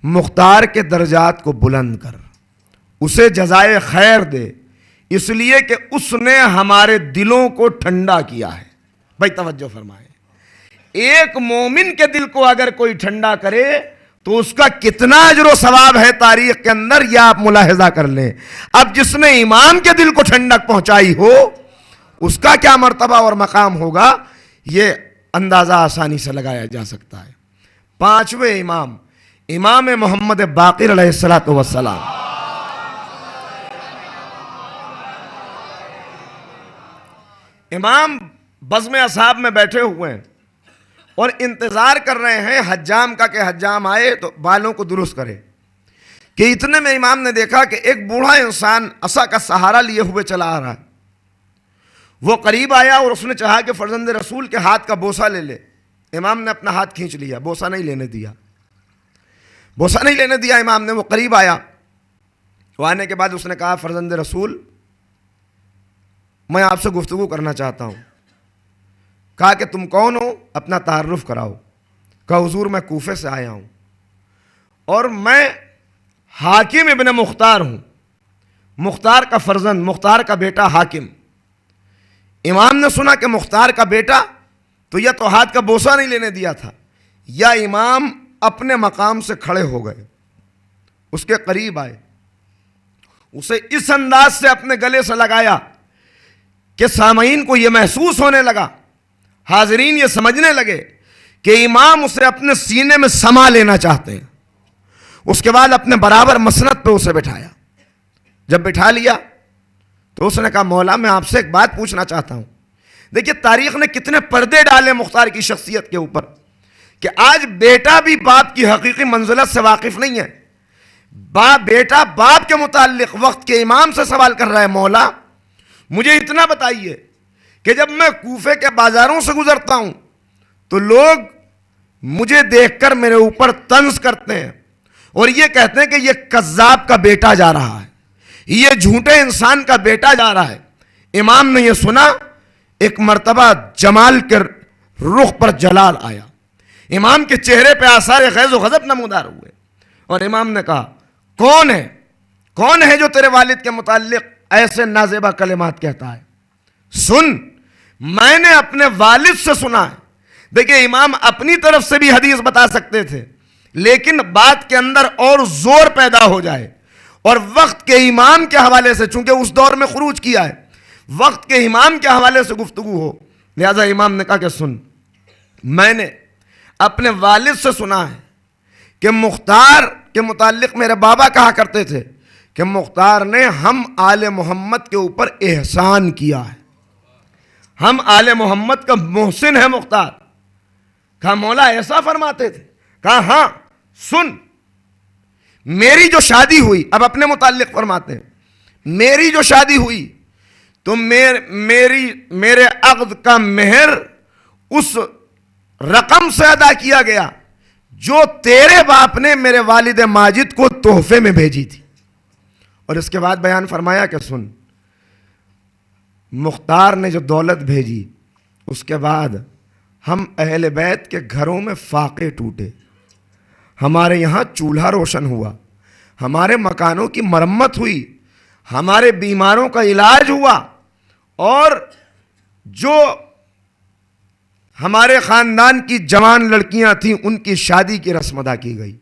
مختار کے درجات کو بلند کر، اسے جزائے خیر دے، اس لیے کہ اس نے ہمارے دلوں کو ٹھنڈا کیا ہے۔ بھائی توجہ فرمائیں، ایک مومن کے دل کو اگر کوئی ٹھنڈا کرے تو اس کا کتنا اجر و ثواب ہے تاریخ کے اندر، یہ آپ ملاحظہ کر لیں۔ اب جس نے امام کے دل کو ٹھنڈک پہنچائی ہو اس کا کیا مرتبہ اور مقام ہوگا، یہ اندازہ آسانی سے لگایا جا سکتا ہے۔ 5ویں امام، امام محمد باقر علیہ الصلوۃ والسلام، امام بزم اصحاب میں بیٹھے ہوئے ہیں اور انتظار کر رہے ہیں حجام کا کہ حجام آئے تو بالوں کو درست کرے، کہ اتنے میں امام نے دیکھا کہ ایک بوڑھا انسان عصا کا سہارا لیے ہوئے چلا آ رہا ہے۔ وہ قریب آیا اور اس نے چاہا کہ فرزند رسول کے ہاتھ کا بوسہ لے لے۔ امام نے اپنا ہاتھ کھینچ لیا، بوسہ نہیں لینے دیا، بوسہ نہیں لینے دیا امام نے۔ وہ قریب آیا، وہ آنے کے بعد اس نے کہا فرزند رسول میں آپ سے گفتگو کرنا چاہتا ہوں۔ کہا کہ تم کون ہو، اپنا تعارف کراؤ۔ کہا حضور میں کوفے سے آیا ہوں اور میں حاکم ابن مختار ہوں، مختار کا فرزند، مختار کا بیٹا حاکم۔ امام نے سنا کہ مختار کا بیٹا، تو یہ تو ہاتھ کا بوسہ نہیں لینے دیا تھا، یا امام اپنے مقام سے کھڑے ہو گئے، اس کے قریب آئے، اسے اس انداز سے اپنے گلے سے لگایا کہ سامعین کو یہ محسوس ہونے لگا، حاضرین یہ سمجھنے لگے کہ امام اسے اپنے سینے میں سما لینا چاہتے ہیں۔ اس کے بعد اپنے برابر مسند پہ اسے بٹھایا۔ جب بٹھا لیا تو اس نے کہا مولا میں آپ سے ایک بات پوچھنا چاہتا ہوں۔ دیکھیے تاریخ نے کتنے پردے ڈالے مختار کی شخصیت کے اوپر کہ آج بیٹا بھی باپ کی حقیقی منزلت سے واقف نہیں ہے۔ بیٹا باپ کے متعلق وقت کے امام سے سوال کر رہا ہے، مولا مجھے اتنا بتائیے کہ جب میں کوفے کے بازاروں سے گزرتا ہوں تو لوگ مجھے دیکھ کر میرے اوپر طنز کرتے ہیں اور یہ کہتے ہیں کہ یہ کذاب کا بیٹا جا رہا ہے، یہ جھوٹے انسان کا بیٹا جا رہا ہے۔ امام نے یہ سنا، ایک مرتبہ جمال کے رخ پر جلال آیا، امام کے چہرے پہ آثار غیظ و غضب نمودار ہوئے، اور امام نے کہا کون ہے جو تیرے والد کے متعلق ایسے نازیبہ کلمات کہتا ہے؟ سن، میں نے اپنے والد سے سنا ہے۔ دیکھیں امام اپنی طرف سے بھی حدیث بتا سکتے تھے، لیکن بات کے اندر اور زور پیدا ہو جائے اور وقت کے امام کے حوالے سے، چونکہ اس دور میں خروج کیا ہے، وقت کے امام کے حوالے سے گفتگو ہو، لہذا امام نے کہا کہ سن، میں نے اپنے والد سے سنا ہے کہ مختار کے متعلق میرے بابا کہا کرتے تھے کہ مختار نے ہم آل محمد کے اوپر احسان کیا ہے، ہم آل محمد کا محسن ہے مختار۔ کہا مولا ایسا فرماتے تھے؟ کہا ہاں سن، میری جو شادی ہوئی، اب اپنے متعلق فرماتے ہیں، میری جو شادی ہوئی تو میرے عقد کا مہر اس رقم سے ادا کیا گیا جو تیرے باپ نے میرے والد ماجد کو تحفے میں بھیجی تھی. اور اس کے بعد بیان فرمایا کہ سن، مختار نے جو دولت بھیجی اس کے بعد ہم اہل بیت کے گھروں میں فاقے ٹوٹے، ہمارے یہاں چولہا روشن ہوا، ہمارے مکانوں کی مرمت ہوئی، ہمارے بیماروں کا علاج ہوا، اور جو ہمارے خاندان کی جوان لڑکیاں تھیں ان کی شادی کی رسم ادا کی گئی،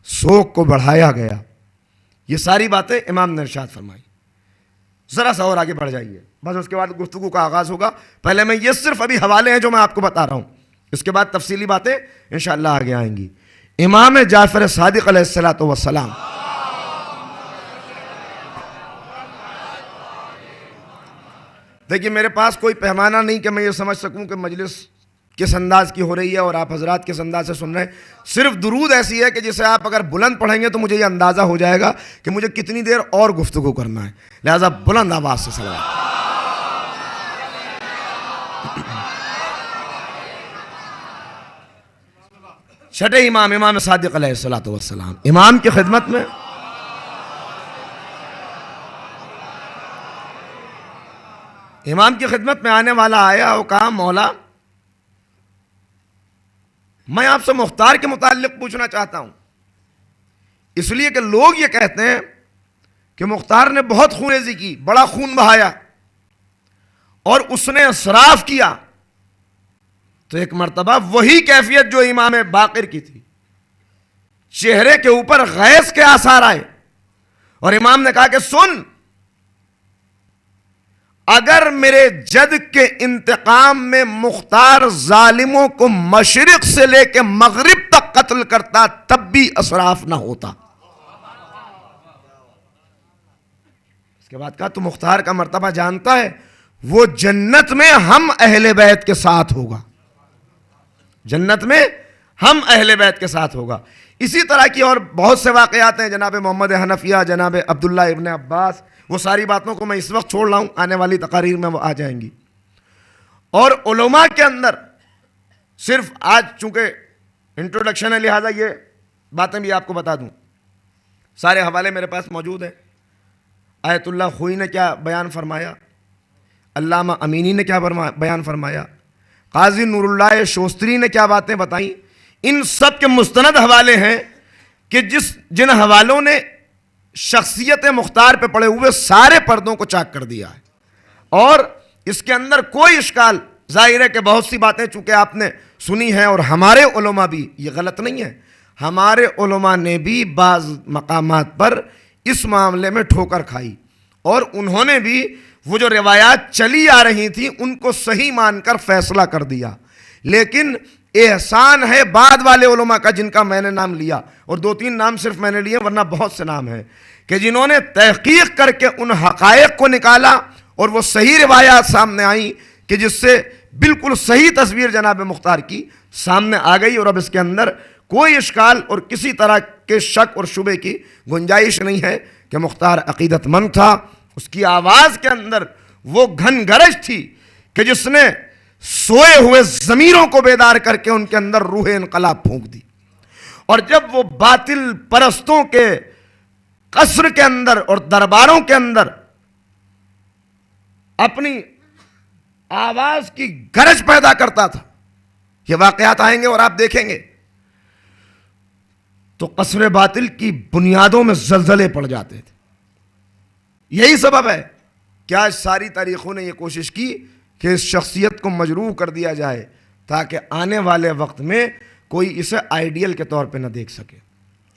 سوگ کو بڑھایا گیا. یہ ساری باتیں امام نے ارشاد فرمائی. ذرا سا اور آگے بڑھ جائیے، بس اس کے بعد گفتگو کا آغاز ہوگا. پہلے میں یہ صرف ابھی حوالے ہیں جو میں آپ کو بتا رہا ہوں، اس کے بعد تفصیلی باتیں انشاءاللہ آگے آئیں گی. امام جعفر صادق علیہ الصلوۃ والسلام، دیکھیے میرے پاس کوئی پیمانہ نہیں کہ میں یہ سمجھ سکوں کہ مجلس کس انداز کی ہو رہی ہے اور آپ حضرات کس انداز سے سن رہے ہیں. صرف درود ایسی ہے کہ جسے آپ اگر بلند پڑھیں گے تو مجھے یہ اندازہ ہو جائے گا کہ مجھے کتنی دیر اور گفتگو کرنا ہے، لہذا بلند آواز سے صلوات. چھٹے امام، امام صادق علیہ الصلوۃ والسلام، امام کی خدمت میں آنے والا آیا اور کہا مولا میں آپ سے مختار کے متعلق پوچھنا چاہتا ہوں، اس لیے کہ لوگ یہ کہتے ہیں کہ مختار نے بہت خونریزی کی، بڑا خون بہایا اور اس نے اسراف کیا. تو ایک مرتبہ وہی کیفیت جو امام باقر کی تھی، چہرے کے اوپر غیظ کے آثار آئے اور امام نے کہا کہ سن، اگر میرے جد کے انتقام میں مختار ظالموں کو مشرق سے لے کے مغرب تک قتل کرتا تب بھی اسراف نہ ہوتا. اس کے بعد کہا تو مختار کا مرتبہ جانتا ہے، وہ جنت میں ہم اہل بیت کے ساتھ ہوگا، جنت میں ہم اہل بیت کے ساتھ ہوگا. اسی طرح کی اور بہت سے واقعات ہیں، جناب محمد حنفیہ، جناب عبداللہ ابن عباس، وہ ساری باتوں کو میں اس وقت چھوڑ رہا ہوں، آنے والی تقاریر میں وہ آ جائیں گی. اور علماء کے اندر صرف آج چونکہ انٹروڈکشن ہے لہذا یہ باتیں بھی آپ کو بتا دوں، سارے حوالے میرے پاس موجود ہیں. آیت اللہ خوئی نے کیا بیان فرمایا، علامہ امینی نے کیا بیان فرمایا، قاضی نور اللہ شوستری نے کیا باتیں بتائیں، ان سب کے مستند حوالے ہیں کہ جن حوالوں نے شخصیت مختار پہ پڑے ہوئے سارے پردوں کو چاک کر دیا ہے. اور اس کے اندر کوئی اشکال، ظاہر ہے کہ بہت سی باتیں چونکہ آپ نے سنی ہیں اور ہمارے علماء بھی، یہ غلط نہیں ہے، ہمارے علماء نے بھی بعض مقامات پر اس معاملے میں ٹھوکر کھائی اور انہوں نے بھی وہ جو روایات چلی آ رہی تھیں ان کو صحیح مان کر فیصلہ کر دیا. لیکن احسان ہے بعد والے علماء کا جن کا میں نے نام لیا، اور 2-3 نام صرف میں نے لیے ورنہ بہت سے نام ہیں، کہ جنہوں نے تحقیق کر کے ان حقائق کو نکالا اور وہ صحیح روایات سامنے آئیں کہ جس سے بالکل صحیح تصویر جناب مختار کی سامنے آ گئی. اور اب اس کے اندر کوئی اشکال اور کسی طرح کے شک اور شبے کی گنجائش نہیں ہے کہ مختار عقیدت مند تھا. اس کی آواز کے اندر وہ گھن گرج تھی کہ جس نے سوئے ہوئے ضمیروں کو بیدار کر کے ان کے اندر روح انقلاب پھونک دی. اور جب وہ باطل پرستوں کے قصر کے اندر اور درباروں کے اندر اپنی آواز کی گرج پیدا کرتا تھا، یہ واقعات آئیں گے اور آپ دیکھیں گے، تو قصر باطل کی بنیادوں میں زلزلے پڑ جاتے تھے. یہی سبب ہے کہ آج ساری تاریخوں نے یہ کوشش کی کہ اس شخصیت کو مجروح کر دیا جائے تاکہ آنے والے وقت میں کوئی اسے آئیڈیل کے طور پہ نہ دیکھ سکے.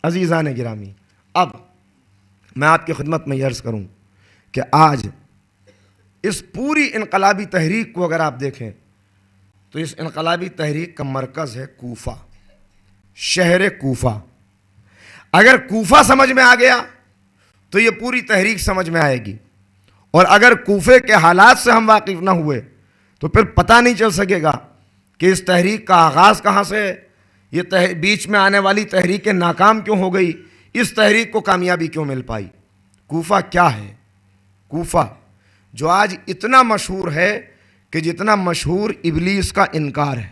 عزیزان گرامی، اب میں آپ کی خدمت میں یہ عرض کروں کہ آج اس پوری انقلابی تحریک کو اگر آپ دیکھیں تو اس انقلابی تحریک کا مرکز ہے کوفہ، شہر کوفہ. اگر کوفہ سمجھ میں آ گیا تو یہ پوری تحریک سمجھ میں آئے گی، اور اگر کوفے کے حالات سے ہم واقف نہ ہوئے تو پھر پتہ نہیں چل سکے گا کہ اس تحریک کا آغاز کہاں سے ہے، یہ بیچ میں آنے والی تحریکیں ناکام کیوں ہو گئی، اس تحریک کو کامیابی کیوں مل پائی۔ کوفہ کیا ہے؟ کوفہ جو آج اتنا مشہور ہے کہ جتنا مشہور ابلیس کا انکار ہے۔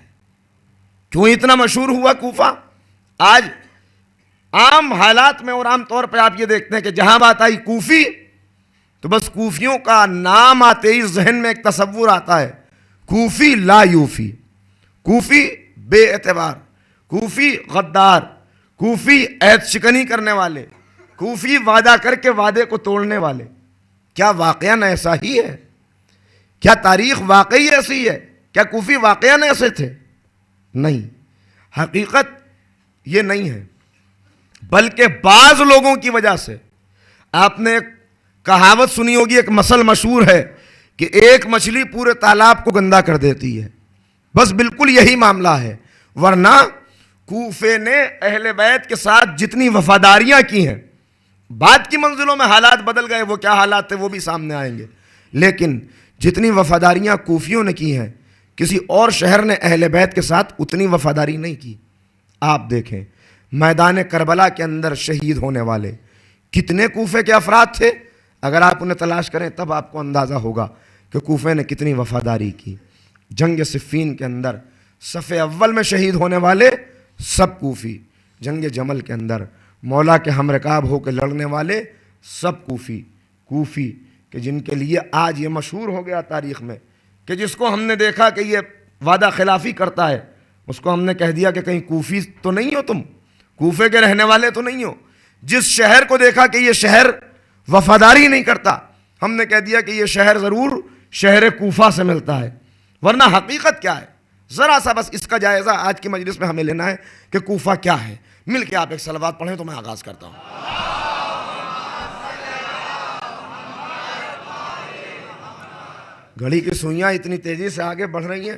کیوں اتنا مشہور ہوا کوفہ؟ آج عام حالات میں اور عام طور پہ آپ یہ دیکھتے ہیں کہ جہاں بات آئی کوفی تو بس کوفیوں کا نام آتے ہی ذہن میں ایک تصور آتا ہے، کوفی لا یوفی، کوفی بے اعتبار، کوفی غدار، کوفی عہد شکنی کرنے والے، کوفی وعدہ کر کے وعدے کو توڑنے والے۔ کیا واقعاً ایسا ہی ہے؟ کیا تاریخ واقعی ایسی ہے؟ کیا کوفی واقعاً ایسے تھے؟ نہیں، حقیقت یہ نہیں ہے، بلکہ بعض لوگوں کی وجہ سے۔ آپ نے ایک کہاوت سنی ہوگی، ایک مثل مشہور ہے کہ ایک مچھلی پورے تالاب کو گندا کر دیتی ہے، بس بالکل یہی معاملہ ہے۔ ورنہ کوفے نے اہل بیت کے ساتھ جتنی وفاداریاں کی ہیں، بعد کی منزلوں میں حالات بدل گئے، وہ کیا حالات تھے وہ بھی سامنے آئیں گے، لیکن جتنی وفاداریاں کوفیوں نے کی ہیں کسی اور شہر نے اہل بیت کے ساتھ اتنی وفاداری نہیں کی۔ آپ دیکھیں میدان کربلا کے اندر شہید ہونے والے کتنے کوفے کے افراد تھے، اگر آپ انہیں تلاش کریں تب آپ کو اندازہ ہوگا کہ کوفے نے کتنی وفاداری کی۔ جنگ صفین کے اندر صف اول میں شہید ہونے والے سب کوفی، جنگ جمل کے اندر مولا کے ہم رکاب ہو کے لڑنے والے سب کوفی کہ جن کے لیے آج یہ مشہور ہو گیا تاریخ میں کہ جس کو ہم نے دیکھا کہ یہ وعدہ خلافی کرتا ہے اس کو ہم نے کہہ دیا کہ کہیں کوفی تو نہیں ہو تم، کوفے کے رہنے والے تو نہیں ہو۔ جس شہر کو دیکھا کہ یہ شہر وفاداری نہیں کرتا ہم نے کہہ دیا کہ یہ شہر ضرور شہر کوفہ سے ملتا ہے، ورنہ حقیقت کیا ہے؟ ذرا سا بس اس کا جائزہ آج کی مجلس میں ہمیں لینا ہے کہ کوفہ کیا ہے۔ مل کے آپ ایک صلوات پڑھیں تو میں آغاز کرتا ہوں۔ گھڑی کی سوئیاں اتنی تیزی سے آگے بڑھ رہی ہیں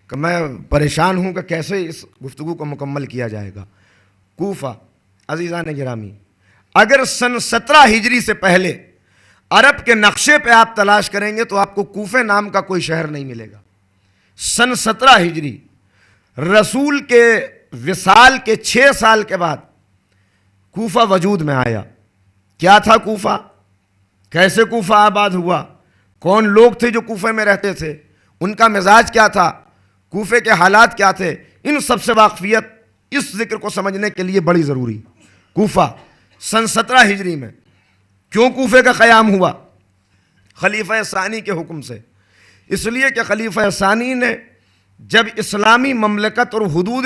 کہ میں پریشان ہوں کہ کیسے اس گفتگو کو مکمل کیا جائے گا۔ کوفہ عزیزان گرامی، اگر سن 17 ہجری سے پہلے عرب کے نقشے پہ آپ تلاش کریں گے تو آپ کو کوفے نام کا کوئی شہر نہیں ملے گا۔ سن 17 ہجری رسول کے وصال کے 6 سال کے بعد کوفہ وجود میں آیا۔ کیا تھا کوفہ؟ کیسے کوفہ آباد ہوا؟ کون لوگ تھے جو کوفے میں رہتے تھے؟ ان کا مزاج کیا تھا؟ کوفے کے حالات کیا تھے؟ ان سب سے واقفیت اس ذکر کو سمجھنے کے لیے بڑی ضروری۔ کوفہ سن 17 ہجری میں کیوں کوفے کا قیام ہوا؟ خلیفہ ثانی کے حکم سے۔ اس لیے کہ خلیفہ ثانی نے جب اسلامی مملکت اور حدود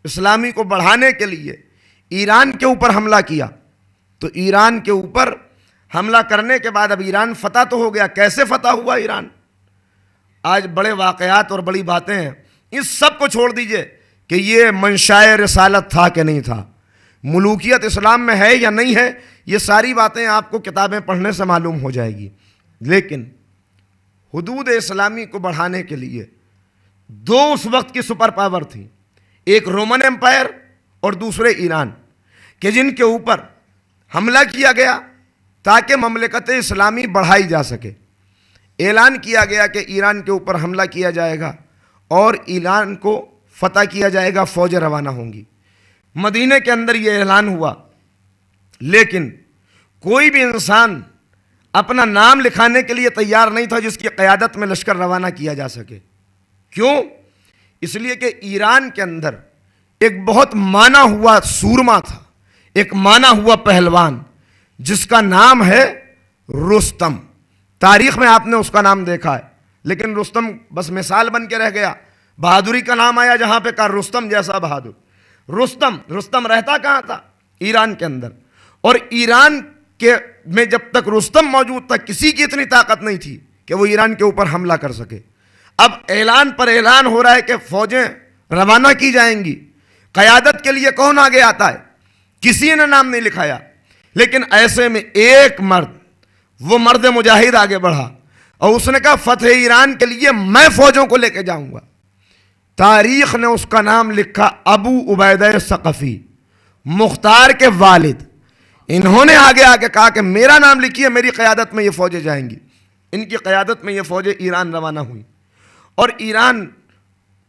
اسلامی کو بڑھانے کے لیے ایران کے اوپر حملہ کیا تو ایران کے اوپر حملہ کرنے کے بعد اب ایران فتح تو ہو گیا۔ کیسے فتح ہوا ایران؟ آج بڑے واقعات اور بڑی باتیں ہیں، اس سب کو چھوڑ دیجئے کہ یہ منشائے رسالت تھا کہ نہیں تھا، ملوکیت اسلام میں ہے یا نہیں ہے، یہ ساری باتیں آپ کو کتابیں پڑھنے سے معلوم ہو جائے گی۔ لیکن حدود اسلامی کو بڑھانے کے لیے دو اس وقت کی سپر پاور تھیں، ایک رومن امپائر اور دوسرے ایران، کہ جن کے اوپر حملہ کیا گیا تاکہ مملکت اسلامی بڑھائی جا سکے۔ اعلان کیا گیا کہ ایران کے اوپر حملہ کیا جائے گا اور ایران کو فتح کیا جائے گا، فوجیں روانہ ہوں گی۔ مدینے کے اندر یہ اعلان ہوا، لیکن کوئی بھی انسان اپنا نام لکھانے کے لیے تیار نہیں تھا جس کی قیادت میں لشکر روانہ کیا جا سکے۔ کیوں؟ اس لیے کہ ایران کے اندر ایک بہت مانا ہوا سورما تھا، ایک مانا ہوا پہلوان جس کا نام ہے رستم۔ تاریخ میں آپ نے اس کا نام دیکھا ہے، لیکن رستم بس مثال بن کے رہ گیا۔ بہادری کا نام آیا جہاں پہ کہا رستم جیسا بہادر۔ رستم رہتا کہاں تھا؟ ایران کے اندر، اور ایران کے میں جب تک رستم موجود تھا کسی کی اتنی طاقت نہیں تھی کہ وہ ایران کے اوپر حملہ کر سکے۔ اب اعلان پر اعلان ہو رہا ہے کہ فوجیں روانہ کی جائیں گی، قیادت کے لیے کون آگے آتا ہے؟ کسی نے نام نہیں لکھایا، لیکن ایسے میں ایک مرد، وہ مرد مجاہد آگے بڑھا اور اس نے کہا فتح ایران کے لیے میں فوجوں کو لے کے جاؤں گا۔ تاریخ نے اس کا نام لکھا ابو عبیدہ ثقفی، مختار کے والد۔ انہوں نے آگے آ کے کہا کہ میرا نام لکھیے، میری قیادت میں یہ فوجیں جائیں گی۔ ان کی قیادت میں یہ فوجیں ایران روانہ ہوئی، اور ایران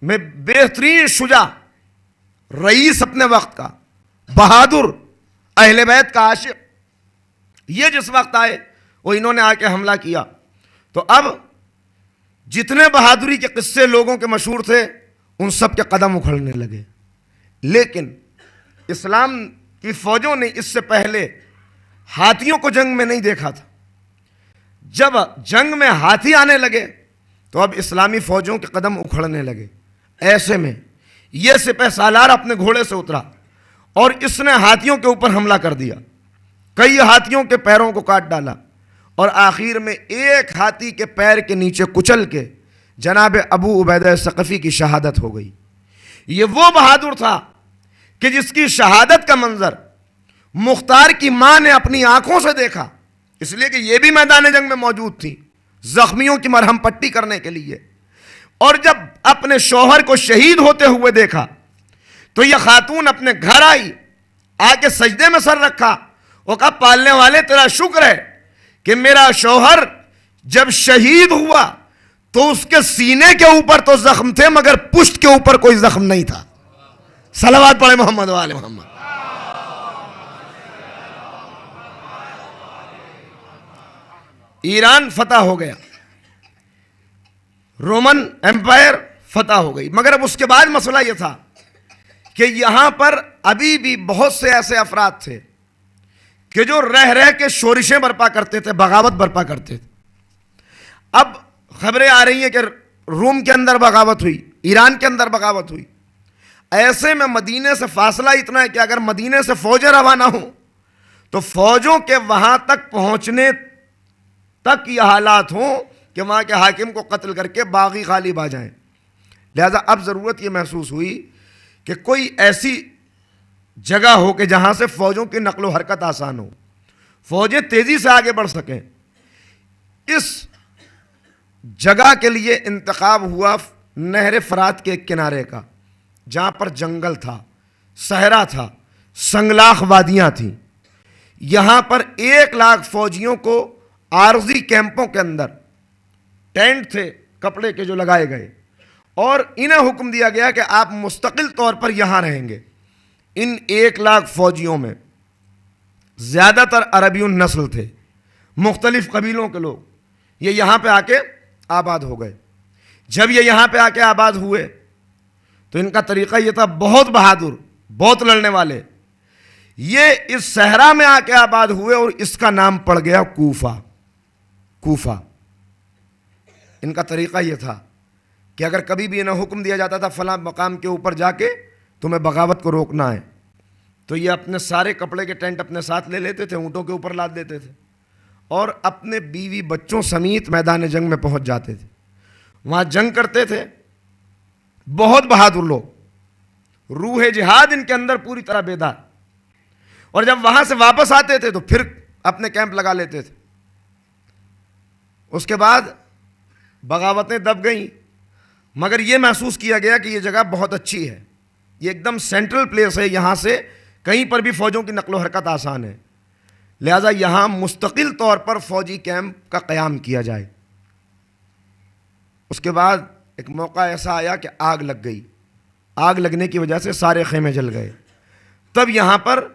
میں بہترین شجاع رئیس اپنے وقت کا، بہادر، اہل بیت کا عاشق، یہ جس وقت آئے وہ انہوں نے آ کے حملہ کیا، تو اب جتنے بہادری کے قصے لوگوں کے مشہور تھے ان سب کے قدم اکھڑنے لگے۔ لیکن اسلام کی فوجوں نے اس سے پہلے ہاتھیوں کو جنگ میں نہیں دیکھا تھا۔ جب جنگ میں ہاتھی آنے لگے تو اب اسلامی فوجوں کے قدم اکھڑنے لگے۔ ایسے میں یہ سپہ سالار اپنے گھوڑے سے اترا اور اس نے ہاتھیوں کے اوپر حملہ کر دیا، کئی ہاتھیوں کے پیروں کو کاٹ ڈالا، اور آخر میں ایک ہاتھی کے پیر کے نیچے کچل کے جناب ابو عبیدہ ثقفی کی شہادت ہو گئی۔ یہ وہ بہادر تھا کہ جس کی شہادت کا منظر مختار کی ماں نے اپنی آنکھوں سے دیکھا، اس لیے کہ یہ بھی میدان جنگ میں موجود تھی زخمیوں کی مرہم پٹی کرنے کے لیے، اور جب اپنے شوہر کو شہید ہوتے ہوئے دیکھا تو یہ خاتون اپنے گھر آئی، آ کے سجدے میں سر رکھا، وہ کہا پالنے والے تیرا شکر ہے کہ میرا شوہر جب شہید ہوا تو اس کے سینے کے اوپر تو زخم تھے مگر پشت کے اوپر کوئی زخم نہیں تھا۔ صلوات پڑھے محمد و آل محمد۔ ایران فتح ہو گیا، رومن ایمپائر فتح ہو گئی، مگر اب اس کے بعد مسئلہ یہ تھا کہ یہاں پر ابھی بھی بہت سے ایسے افراد تھے کہ جو رہ کے شورشیں برپا کرتے تھے، بغاوت برپا کرتے تھے۔ اب خبریں آ رہی ہیں کہ روم کے اندر بغاوت ہوئی، ایران کے اندر بغاوت ہوئی۔ ایسے میں مدینے سے فاصلہ اتنا ہے کہ اگر مدینے سے فوجیں روانہ ہوں تو فوجوں کے وہاں تک پہنچنے تک یہ حالات ہوں کہ وہاں کے حاکم کو قتل کر کے باغی غالب آ جائیں۔ لہذا اب ضرورت یہ محسوس ہوئی کہ کوئی ایسی جگہ ہو کہ جہاں سے فوجوں کی نقل و حرکت آسان ہو، فوجیں تیزی سے آگے بڑھ سکیں۔ اس جگہ کے لیے انتخاب ہوا نہر فرات کے ایک کنارے کا، جہاں پر جنگل تھا، صحرا تھا، سنگلاخ وادیاں تھیں۔ یہاں پر 1,00,000 فوجیوں کو عارضی کیمپوں کے اندر، ٹینٹ تھے کپڑے کے جو لگائے گئے، اور انہیں حکم دیا گیا کہ آپ مستقل طور پر یہاں رہیں گے۔ ان 1,00,000 فوجیوں میں زیادہ تر عربی النسل تھے، مختلف قبیلوں کے لوگ، یہ یہاں پہ آ کے آباد ہو گئے۔ جب یہ یہاں پہ آ کے آباد ہوئے تو ان کا طریقہ یہ تھا، بہت بہادر، بہت لڑنے والے، یہ اس صحرا میں آ کے آباد ہوئے اور اس کا نام پڑ گیا کوفہ۔ کوفہ ان کا طریقہ یہ تھا کہ اگر کبھی بھی انہیں حکم دیا جاتا تھا فلاں مقام کے اوپر جا کے تمہیں بغاوت کو روکنا ہے، تو یہ اپنے سارے کپڑے کے ٹینٹ اپنے ساتھ لے لیتے تھے، اونٹوں کے اوپر لاد دیتے تھے، اور اپنے بیوی بچوں سمیت میدان جنگ میں پہنچ جاتے تھے، وہاں جنگ کرتے تھے۔ بہت بہادر لوگ، روح جہاد ان کے اندر پوری طرح بیدار، اور جب وہاں سے واپس آتے تھے تو پھر اپنے کیمپ لگا لیتے تھے۔ اس کے بعد بغاوتیں دب گئیں، مگر یہ محسوس کیا گیا کہ یہ جگہ بہت اچھی ہے، یہ ایک دم سینٹرل پلیس ہے، یہاں سے کہیں پر بھی فوجوں کی نقل و حرکت آسان ہے، لہذا یہاں مستقل طور پر فوجی کیمپ کا قیام کیا جائے۔ اس کے بعد ایک موقع ایسا آیا کہ آگ لگ گئی، آگ لگنے کی وجہ سے سارے خیمے جل گئے۔ تب یہاں پر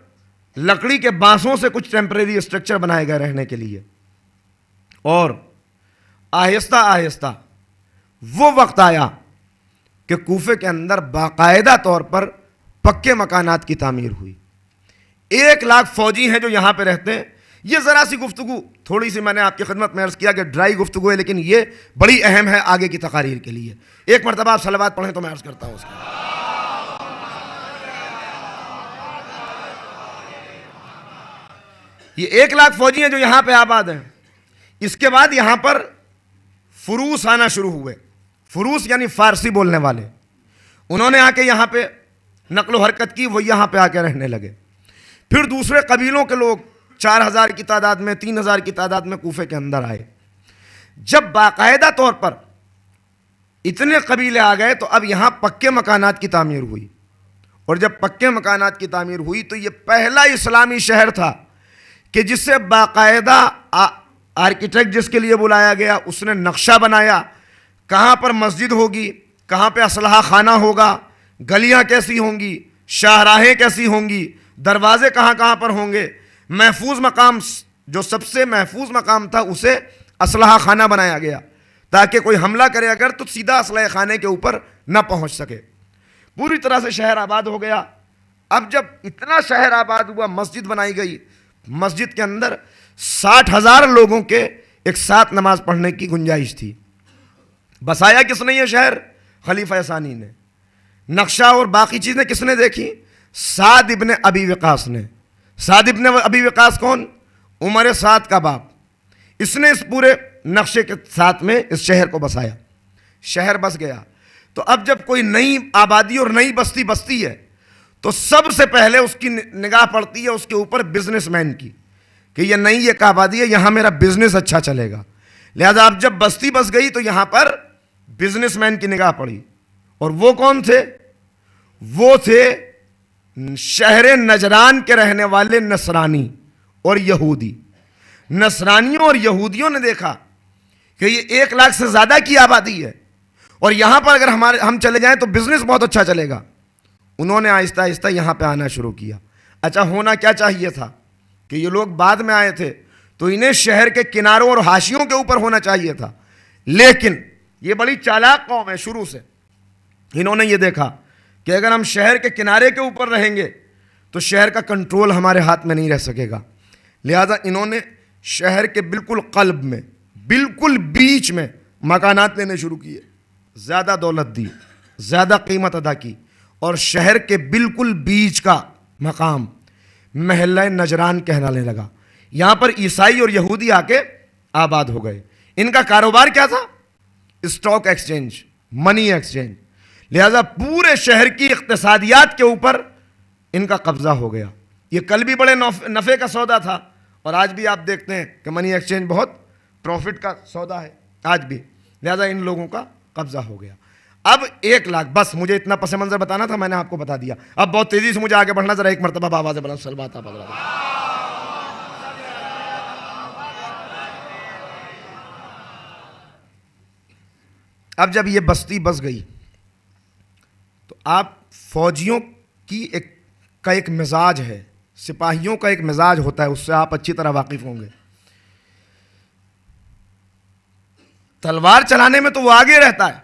لکڑی کے بانسوں سے کچھ ٹیمپریری اسٹرکچر بنائے گئے رہنے کے لیے، اور آہستہ آہستہ وہ وقت آیا کہ کوفے کے اندر باقاعدہ طور پر پکے مکانات کی تعمیر ہوئی۔ 1,00,000 فوجی ہیں جو یہاں پہ رہتے ہیں۔ یہ ذرا سی گفتگو تھوڑی سی میں نے آپ کی خدمت میں عرض کیا کہ ڈرائی گفتگو ہے، لیکن یہ بڑی اہم ہے آگے کی تقاریر کے لیے۔ ایک مرتبہ آپ صلوات پڑھیں تو میں عرض کرتا ہوں اس کا۔ یہ 1,00,000 فوجی ہیں جو یہاں پہ آباد ہیں۔ اس کے بعد یہاں پر فروس آنا شروع ہوئے، فروس یعنی فارسی بولنے والے، انہوں نے آ کے یہاں پہ نقل و حرکت کی، وہ یہاں پہ آ کے رہنے لگے۔ پھر دوسرے قبیلوں کے لوگ 4,000 کی تعداد میں، 3,000 کی تعداد میں کوفے کے اندر آئے۔ جب باقاعدہ طور پر اتنے قبیلے آ گئے تو اب یہاں پکے مکانات کی تعمیر ہوئی، اور جب پکے مکانات کی تعمیر ہوئی تو یہ پہلا اسلامی شہر تھا کہ جس سے باقاعدہ آرکیٹیکٹ جس کے لیے بلایا گیا اس نے نقشہ بنایا، کہاں پر مسجد ہوگی، کہاں پہ اسلحہ خانہ ہوگا، گلیاں کیسی ہوں گی، شاہراہیں کیسی ہوں گی، دروازے کہاں کہاں پر ہوں گے. محفوظ مقام، جو سب سے محفوظ مقام تھا اسے اسلحہ خانہ بنایا گیا تاکہ کوئی حملہ کرے اگر تو سیدھا اسلحہ خانے کے اوپر نہ پہنچ سکے. پوری طرح سے شہر آباد ہو گیا. اب جب اتنا شہر آباد ہوا، مسجد بنائی گئی. مسجد کے اندر 60,000 لوگوں کے ایک ساتھ نماز پڑھنے کی گنجائش تھی. بسایا کس نے یہ شہر؟ خلیفہ ثانی نے. نقشہ اور باقی چیزیں کس نے دیکھی؟ سعد ابن ابی وقاص نے. سعد ابن ابی وقاص کون؟ عمر سعد کا باپ. اس نے اس پورے نقشے کے ساتھ میں اس شہر کو بسایا. شہر بس گیا. تو اب جب کوئی نئی آبادی اور نئی بستی بستی ہے تو سب سے پہلے اس کی نگاہ پڑتی ہے اس کے اوپر بزنس مین کی کہ یہ نئی ایک آبادی ہے، یہاں میرا بزنس اچھا چلے گا. لہذا اب جب بستی بس گئی تو یہاں پر بزنس مین کی نگاہ پڑی. اور وہ کون تھے؟ وہ تھے شہر نجران کے رہنے والے نصرانی اور یہودی. نصرانیوں اور یہودیوں نے دیکھا کہ یہ 1 لاکھ سے زیادہ کی آبادی ہے اور یہاں پر اگر ہم چلے جائیں تو بزنس بہت اچھا چلے گا. انہوں نے آہستہ آہستہ یہاں پہ آنا شروع کیا. اچھا، ہونا کیا چاہیے تھا کہ یہ لوگ بعد میں آئے تھے تو انہیں شہر کے کناروں اور حاشیوں کے اوپر ہونا چاہیے تھا، لیکن یہ بڑی چالاک قوم ہے. شروع سے انہوں نے یہ دیکھا کہ اگر ہم شہر کے کنارے کے اوپر رہیں گے تو شہر کا کنٹرول ہمارے ہاتھ میں نہیں رہ سکے گا. لہذا انہوں نے شہر کے بالکل قلب میں، بالکل بیچ میں مکانات لینے شروع کیے. زیادہ دولت دی، زیادہ قیمت ادا کی اور شہر کے بالکل بیچ کا مقام محلہ نجران کہلانے لگا. یہاں پر عیسائی اور یہودی آ کے آباد ہو گئے. ان کا کاروبار کیا تھا؟ اسٹاک ایکسچینج، منی ایکسچینج. لہذا پورے شہر کی اقتصادیات کے اوپر ان کا قبضہ ہو گیا. یہ کل بھی بڑے نفع کا سودا تھا اور آج بھی آپ دیکھتے ہیں کہ منی ایکسچینج بہت پروفٹ کا سودا ہے آج بھی. لہذا ان لوگوں کا قبضہ ہو گیا. اب 1 لاکھ، بس مجھے اتنا پس منظر بتانا تھا، میں نے آپ کو بتا دیا. اب بہت تیزی سے مجھے آگے بڑھنا، ذرا ایک مرتبہ آواز بلند صلوات آپ حضرات. اب جب یہ بستی بس گئی تو آپ فوجیوں کی ایک مزاج ہے، سپاہیوں کا ایک مزاج ہوتا ہے، اس سے آپ اچھی طرح واقف ہوں گے. تلوار چلانے میں تو وہ آگے رہتا ہے،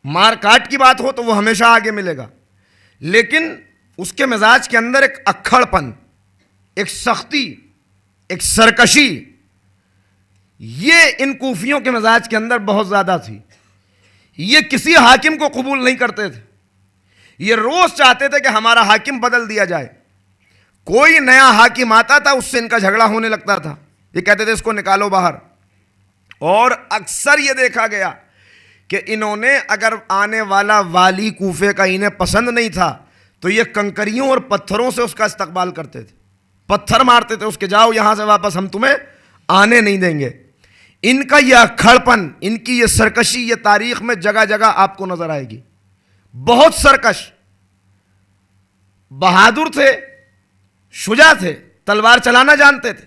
مار کاٹ کی بات ہو تو وہ ہمیشہ آگے ملے گا، لیکن اس کے مزاج کے اندر ایک اکھڑ پن، ایک سختی، ایک سرکشی، یہ ان کوفیوں کے مزاج کے اندر بہت زیادہ تھی. یہ کسی حاکم کو قبول نہیں کرتے تھے. یہ روز چاہتے تھے کہ ہمارا حاکم بدل دیا جائے. کوئی نیا حاکم آتا تھا، اس سے ان کا جھگڑا ہونے لگتا تھا. یہ کہتے تھے اس کو نکالو باہر. اور اکثر یہ دیکھا گیا کہ انہوں نے اگر آنے والا والی کوفے کا انہیں پسند نہیں تھا تو یہ کنکریوں اور پتھروں سے اس کا استقبال کرتے تھے. پتھر مارتے تھے اس کے، جاؤ یہاں سے واپس، ہم تمہیں آنے نہیں دیں گے. ان کا یہ اکھڑپن، ان کی یہ سرکشی، یہ تاریخ میں جگہ جگہ آپ کو نظر آئے گی. بہت سرکش، بہادر تھے، شجاع تھے، تلوار چلانا جانتے تھے.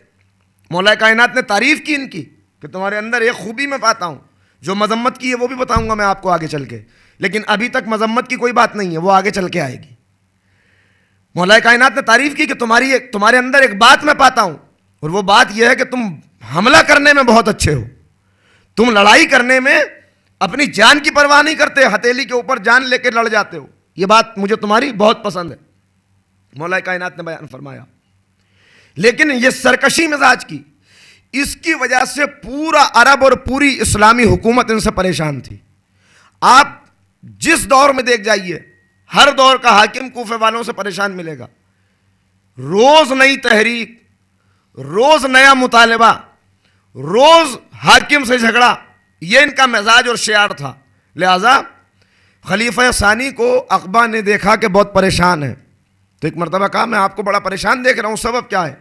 مولا کائنات نے تعریف کی ان کی کہ تمہارے اندر ایک خوبی میں پاتا ہوں. جو مذمت کی ہے وہ بھی بتاؤں گا میں آپ کو آگے چل کے، لیکن ابھی تک مذمت کی کوئی بات نہیں ہے، وہ آگے چل کے آئے گی. مولا کائنات نے تعریف کی کہ تمہارے اندر ایک بات میں پاتا ہوں، اور وہ بات یہ ہے کہ تم حملہ کرنے میں بہت اچھے ہو. تم لڑائی کرنے میں اپنی جان کی پرواہ نہیں کرتے، ہتھیلی کے اوپر جان لے کے لڑ جاتے ہو. یہ بات مجھے تمہاری بہت پسند ہے، مولا کائنات نے بیان فرمایا. لیکن یہ سرکشی مزاج کی، اس کی وجہ سے پورا عرب اور پوری اسلامی حکومت ان سے پریشان تھی. آپ جس دور میں دیکھ جائیے، ہر دور کا حاکم کوفے والوں سے پریشان ملے گا. روز نئی تحریک، روز نیا مطالبہ، روز حاکم سے جھگڑا، یہ ان کا مزاج اور شعار تھا. لہذا خلیفہ ثانی کو عقبہ نے دیکھا کہ بہت پریشان ہے تو ایک مرتبہ کہا میں آپ کو بڑا پریشان دیکھ رہا ہوں، سبب کیا ہے؟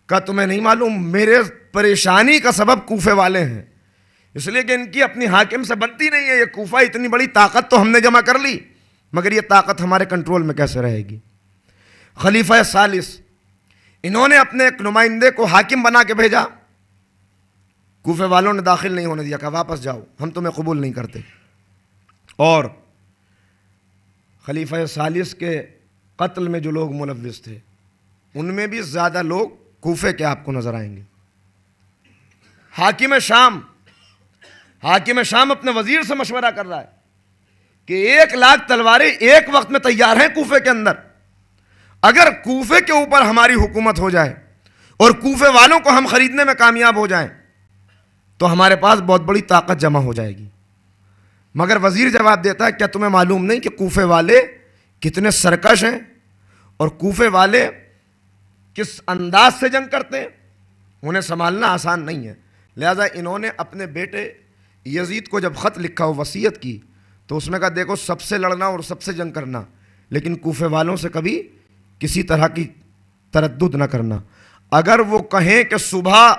کہا تمہیں نہیں معلوم، میرے پریشانی کا سبب کوفے والے ہیں، اس لیے کہ ان کی اپنی حاکم سے بنتی نہیں ہے. یہ کوفہ اتنی بڑی طاقت تو ہم نے جمع کر لی، مگر یہ طاقت ہمارے کنٹرول میں کیسے رہے گی؟ خلیفہ ثالث، انہوں نے اپنے ایک نمائندے کو حاکم بنا کے بھیجا. کوفے والوں نے داخل نہیں ہونے دیا، کہا واپس جاؤ، ہم تمہیں قبول نہیں کرتے. اور خلیفہ ثالث کے قتل میں جو لوگ ملوث تھے ان میں بھی زیادہ لوگ کوفے کے آپ کو نظر آئیں گے۔ حاکم شام اپنے وزیر سے مشورہ کر رہا ہے کہ 1,00,000 تلواریں ایک وقت میں تیار ہیں کوفے کے اندر، اگر کوفے کے اوپر ہماری حکومت ہو جائے اور کوفے والوں کو ہم خریدنے میں کامیاب ہو جائیں تو ہمارے پاس بہت بڑی طاقت جمع ہو جائے گی۔ مگر وزیر جواب دیتا ہے کیا تمہیں معلوم نہیں کہ کوفے والے کتنے سرکش ہیں اور کوفے والے کس انداز سے جنگ کرتے ہیں، انہیں سنبھالنا آسان نہیں ہے۔ لہذا انہوں نے اپنے بیٹے یزید کو جب خط لکھا و وصیت کی تو اس میں کہا دیکھو سب سے لڑنا اور سب سے جنگ کرنا، لیکن کوفے والوں سے کبھی کسی طرح کی تردد نہ کرنا۔ اگر وہ کہیں کہ صبح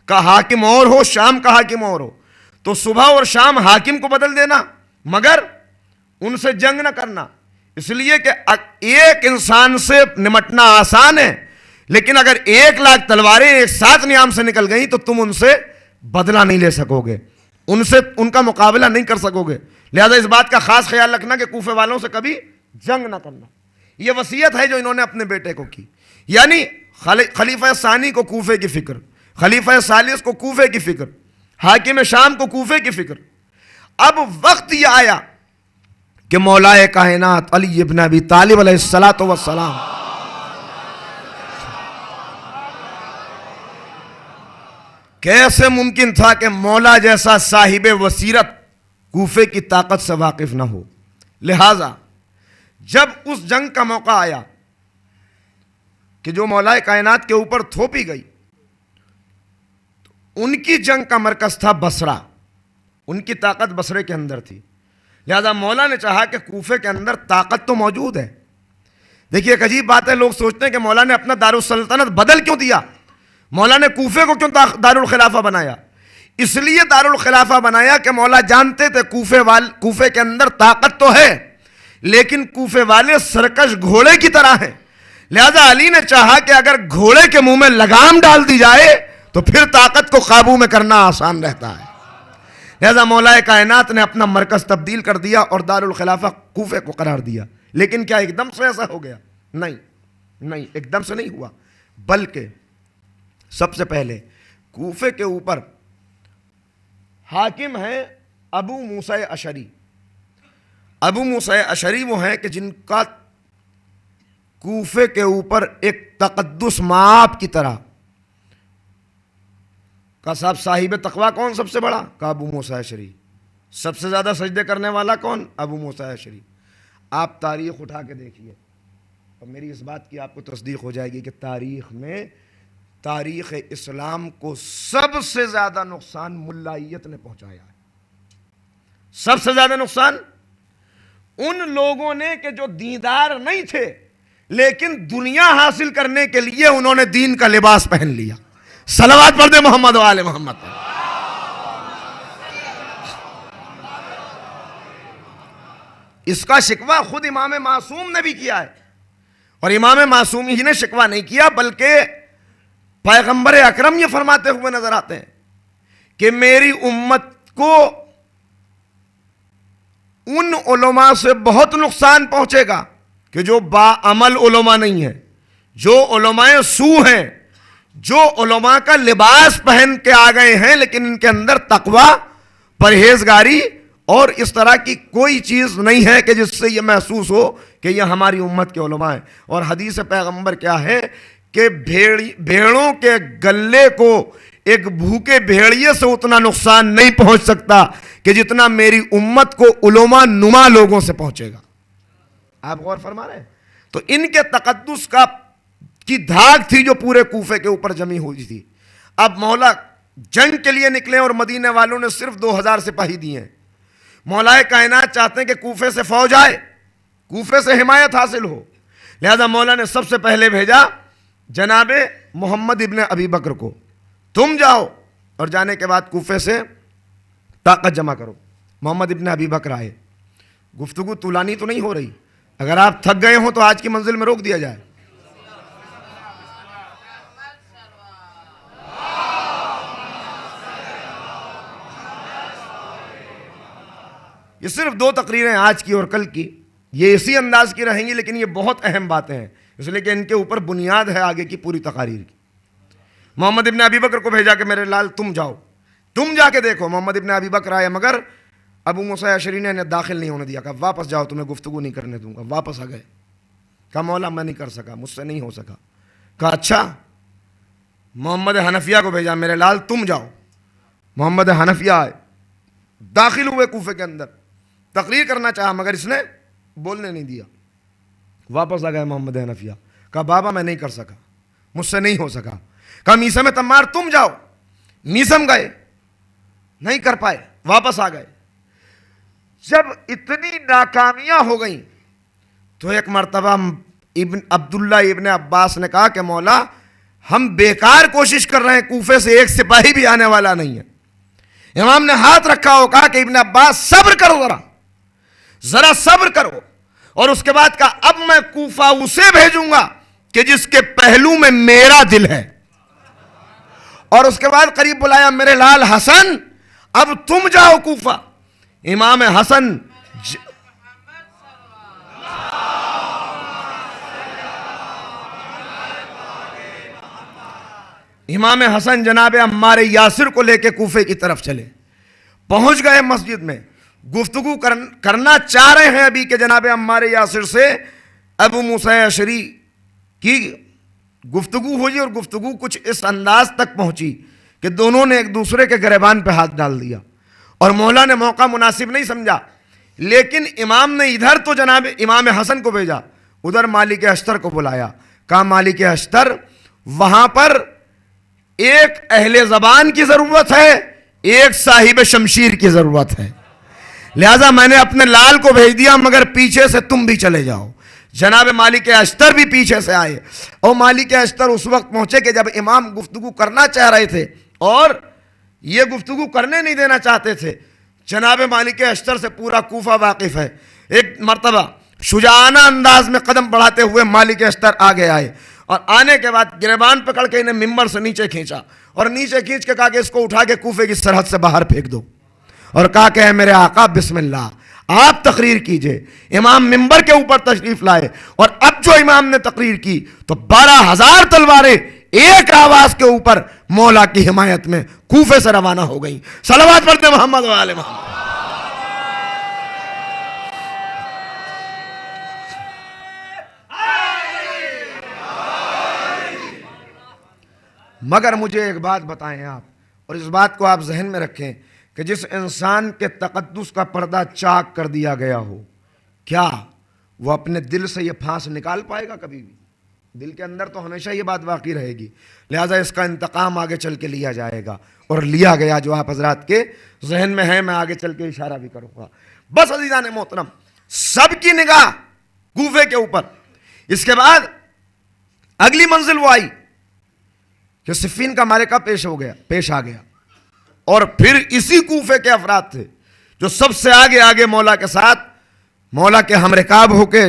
کا حاکم اور ہو شام کا حاکم اور ہو تو صبح اور شام حاکم کو بدل دینا، مگر ان سے جنگ نہ کرنا، اس لیے کہ ایک انسان سے نمٹنا آسان ہے، لیکن اگر 1,00,000 تلواریں ایک ساتھ نیام سے نکل گئیں تو تم ان سے بدلہ نہیں لے سکو گے، ان کا مقابلہ نہیں کر سکو گے۔ لہذا اس بات کا خاص خیال رکھنا کہ کوفے والوں سے کبھی جنگ نہ کرنا۔ یہ وصیت ہے جو انہوں نے اپنے بیٹے کو کی، یعنی خلیفہ ثانی کو کوفے کی فکر، خلیفہ ثالث کو کوفے کی فکر، حاکم شام کو کوفے کی فکر۔ اب وقت یہ آیا کہ مولا کائنات علی ابن ابی طالب علیہ السلام کیسے ممکن تھا کہ مولا جیسا صاحب وسیرت کوفے کی طاقت سے واقف نہ ہو۔ لہذا جب اس جنگ کا موقع آیا کہ جو مولا کائنات کے اوپر تھوپی گئی، تو ان کی جنگ کا مرکز تھا بصرہ، ان کی طاقت بصرے کے اندر تھی۔ لہذا مولا نے چاہا کہ کوفے کے اندر طاقت تو موجود ہے۔ دیکھیے ایک عجیب بات ہے، لوگ سوچتے ہیں کہ مولا نے اپنا دارالسلطنت بدل کیوں دیا، مولا نے کوفے کو کیوں دارالخلافہ بنایا؟ اس لیے دارالخلافہ بنایا کہ مولا جانتے تھے کوفے کے اندر طاقت تو ہے لیکن کوفے والے سرکش گھوڑے کی طرح ہیں۔ لہذا علی نے چاہا کہ اگر گھوڑے کے منہ میں لگام ڈال دی جائے تو پھر طاقت کو قابو میں کرنا آسان رہتا ہے۔ لہذا مولا کائنات نے اپنا مرکز تبدیل کر دیا اور دارالخلافہ کوفے کو قرار دیا۔ لیکن کیا ایک دم سے ایسا ہو گیا؟ نہیں، ایک دم سے نہیں ہوا، بلکہ سب سے پہلے کوفے کے اوپر حاکم ہیں ابو موسیٰ اشعری۔ ابو موسیٰ اشعری وہ ہیں کہ جن کا کوفے کے اوپر ایک تقدس مآب کی طرح کا صاحب صاحب تقویٰ کون سب سے بڑا؟ کا ابو موسیٰ اشعری۔ سب سے زیادہ سجدے کرنے والا کون؟ ابو موسیٰ اشعری۔ آپ تاریخ اٹھا کے دیکھیے اور میری اس بات کی آپ کو تصدیق ہو جائے گی کہ تاریخ اسلام کو سب سے زیادہ نقصان ملائیت نے پہنچایا ہے۔ سب سے زیادہ نقصان ان لوگوں نے کہ جو دیندار نہیں تھے لیکن دنیا حاصل کرنے کے لیے انہوں نے دین کا لباس پہن لیا۔ صلوات پڑھ دے محمد و آل محمد۔ اس کا شکوہ خود امام معصوم نے بھی کیا ہے، اور امام معصوم ہی نے شکوہ نہیں کیا بلکہ پیغمبر اکرم یہ فرماتے ہوئے نظر آتے ہیں کہ میری امت کو ان علماء سے بہت نقصان پہنچے گا کہ جو باعمل علماء نہیں ہیں، جو علماء سو ہیں، جو علماء کا لباس پہن کے آ گئے ہیں لیکن ان کے اندر تقوی، پرہیزگاری اور اس طرح کی کوئی چیز نہیں ہے کہ جس سے یہ محسوس ہو کہ یہ ہماری امت کے علماء ہیں۔ اور حدیث پیغمبر کیا ہے کہ بھیڑوں کے گلے کو ایک بھوکے بھیڑیے سے اتنا نقصان نہیں پہنچ سکتا کہ جتنا میری امت کو علماء نما لوگوں سے پہنچے گا۔ آپ غور فرما رہے ہیں؟ تو ان کے تقدس کی دھاگ تھی جو پورے کوفے کے اوپر جمی ہوئی تھی۔ اب مولا جنگ کے لیے نکلے اور مدینے والوں نے صرف 2000 سپاہی دیے ہیں۔ مولا کائنات چاہتے ہیں کہ کوفے سے فوج آئے، کوفے سے حمایت حاصل ہو، لہذا مولا نے سب سے پہلے بھیجا جناب محمد ابن ابی بکر کو، تم جاؤ اور جانے کے بعد کوفے سے طاقت جمع کرو۔ محمد ابن ابی بکر آئے۔ گفتگو طولانی تو نہیں ہو رہی، اگر آپ تھک گئے ہوں تو آج کی منزل میں روک دیا جائے۔ یہ صرف 2 تقریریں آج کی اور کل کی، یہ اسی انداز کی رہیں گی، لیکن یہ بہت اہم باتیں ہیں، اس لیے کہ ان کے اوپر بنیاد ہے آگے کی پوری تقاریر کی۔ محمد ابن ابی بکر کو بھیجا کہ میرے لال تم جاؤ، تم جا کے دیکھو۔ محمد ابن ابی بکر آئے، مگر ابو موسیٰ اشعری نے انہیں داخل نہیں ہونے دیا، کہا واپس جاؤ، تمہیں گفتگو نہیں کرنے دوں گا۔ واپس آ گئے، کہا مولا میں نہیں کر سکا، مجھ سے نہیں ہو سکا۔ کہا اچھا۔ محمد حنفیہ کو بھیجا، میرے لال تم جاؤ۔ محمد حنفیہ آئے، داخل ہوئے کوفے کے اندر، تقریر کرنا چاہا مگر اس نے بولنے نہیں دیا۔ واپس آ گئے محمد حنفیہ، کہا بابا میں نہیں کر سکا، مجھ سے نہیں ہو سکا۔ کہا میثم تمار تم جاؤ۔ میثم گئے، نہیں کر پائے، واپس آ گئے۔ جب اتنی ناکامیاں ہو گئیں تو ایک مرتبہ عبداللہ ابن عباس نے کہا کہ مولا ہم بیکار کوشش کر رہے ہیں، کوفے سے ایک سپاہی بھی آنے والا نہیں ہے۔ امام نے ہاتھ رکھا ہو، کہا کہ ابن عباس صبر کرو، ذرا صبر کرو، اور اس کے بعد کہا اب میں کوفہ اسے بھیجوں گا کہ جس کے پہلو میں میرا دل ہے۔ اور اس کے بعد قریب بلایا، میرے لال حسن اب تم جاؤ کوفہ۔ امام حسن امام حسن جناب عمار یاسر کو لے کے کوفے کی طرف چلے، پہنچ گئے مسجد میں، گفتگو کرنا چاہ رہے ہیں ابھی کہ جناب عمار یاسر سے ابو موسیٰ اشعری کی گفتگو ہوئی، اور گفتگو کچھ اس انداز تک پہنچی کہ دونوں نے ایک دوسرے کے گریبان پہ ہاتھ ڈال دیا، اور مولا نے موقع مناسب نہیں سمجھا، لیکن امام نے ادھر تو جناب امام حسن کو بھیجا، ادھر مالک اشتر کو بلایا، کہا مالک اشتر وہاں پر ایک اہل زبان کی ضرورت ہے، ایک صاحب شمشیر کی ضرورت ہے، لہذا میں نے اپنے لال کو بھیج دیا، مگر پیچھے سے تم بھی چلے جاؤ۔ جناب مالک اشتر بھی پیچھے سے آئے، اور مالک اشتر اس وقت پہنچے کہ جب امام گفتگو کرنا چاہ رہے تھے اور یہ گفتگو کرنے نہیں دینا چاہتے تھے۔ جناب مالک اشتر سے پورا کوفہ واقف ہے۔ ایک مرتبہ شجاعانہ انداز میں قدم بڑھاتے ہوئے مالک اشتر آگے آئے، اور آنے کے بعد گریبان پکڑ کے انہیں ممبر سے نیچے کھینچا، اور نیچے کھینچ کے کہا کہ اس کو اٹھا کے کوفے کی سرحد سے باہر پھینک دو، اور کہا کہ اے میرے آقا بسم اللہ آپ تقریر کیجئے۔ امام ممبر کے اوپر تشریف لائے، اور اب جو امام نے تقریر کی تو 12,000 تلواریں ایک آواز کے اوپر مولا کی حمایت میں کوفے سے روانہ ہو گئیں۔ صلوات پڑھتے محمد و آل محمد۔ مگر مجھے ایک بات بتائیں آپ، اور اس بات کو آپ ذہن میں رکھیں کہ جس انسان کے تقدس کا پردہ چاک کر دیا گیا ہو، کیا وہ اپنے دل سے یہ پھانس نکال پائے گا کبھی بھی؟ دل کے اندر تو ہمیشہ یہ بات باقی رہے گی، لہٰذا اس کا انتقام آگے چل کے لیا جائے گا، اور لیا گیا جو آپ حضرات کے ذہن میں ہے، میں آگے چل کے اشارہ بھی کروں گا۔ بس عزیزان محترم، سب کی نگاہ کوفے کے اوپر۔ اس کے بعد اگلی منزل وہ آئی کہ صفین کا معرکہ پیش آ گیا، اور پھر اسی کوفے کے افراد تھے جو سب سے آگے مولا کے ساتھ، مولا کے ہم رکاب ہو کے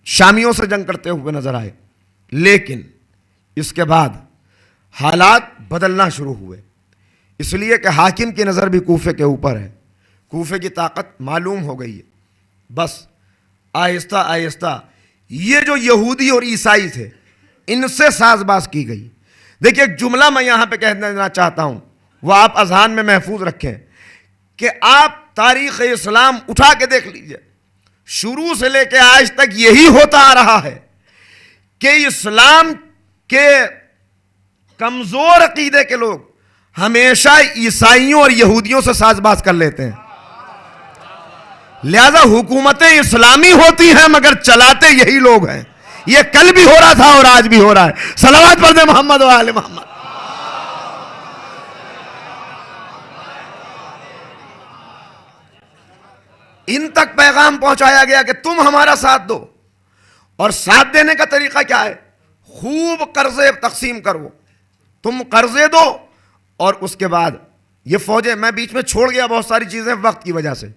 شامیوں سے جنگ کرتے ہوئے نظر آئے۔ لیکن اس کے بعد حالات بدلنا شروع ہوئے، اس لیے کہ حاکم کی نظر بھی کوفے کے اوپر ہے، کوفے کی طاقت معلوم ہو گئی ہے۔ بس آہستہ آہستہ یہ جو یہودی اور عیسائی تھے ان سے ساز باز کی گئی۔ دیکھیے ایک جملہ میں یہاں پہ کہہ دینا چاہتا ہوں، وہ آپ اذہان میں محفوظ رکھیں کہ آپ تاریخ اسلام اٹھا کے دیکھ لیجئے، شروع سے لے کے آج تک یہی ہوتا آ رہا ہے کہ اسلام کے کمزور عقیدے کے لوگ ہمیشہ عیسائیوں اور یہودیوں سے ساز باز کر لیتے ہیں، لہذا حکومتیں اسلامی ہوتی ہیں مگر چلاتے یہی لوگ ہیں۔ یہ کل بھی ہو رہا تھا اور آج بھی ہو رہا ہے۔ صلوات پڑھتے محمد و آل محمد۔ ان تک پیغام پہنچایا گیا کہ تم ہمارا ساتھ دو، اور ساتھ دینے کا طریقہ کیا ہے؟ خوب قرضے تقسیم کرو، تم قرضے دو، اور اس کے بعد یہ فوجیں، میں بیچ میں چھوڑ گیا بہت ساری چیزیں وقت کی وجہ سے،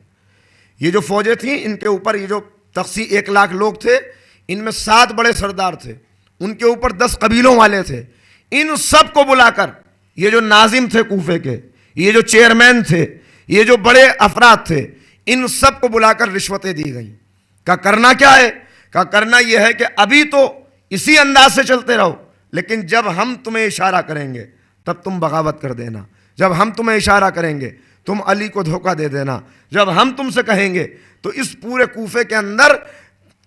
یہ جو فوجیں تھیں ان کے اوپر یہ جو تقسیم 1 لاکھ لوگ تھے، ان میں 7 بڑے سردار تھے، ان کے اوپر 10 قبیلوں والے تھے، ان سب کو بلا کر یہ جو ناظم تھے کوفے کے، یہ جو چیئرمین تھے، یہ جو بڑے افراد تھے، ان سب کو بلا کر رشوتیں دی گئیں. کہا کرنا کیا ہے؟ کہا کرنا یہ ہے کہ ابھی تو اسی انداز سے چلتے رہو، لیکن جب ہم تمہیں اشارہ کریں گے تب تم بغاوت کر دینا. جب ہم تمہیں اشارہ کریں گے تم علی کو دھوکہ دے دینا. جب ہم تم سے کہیں گے تو اس پورے کوفے کے اندر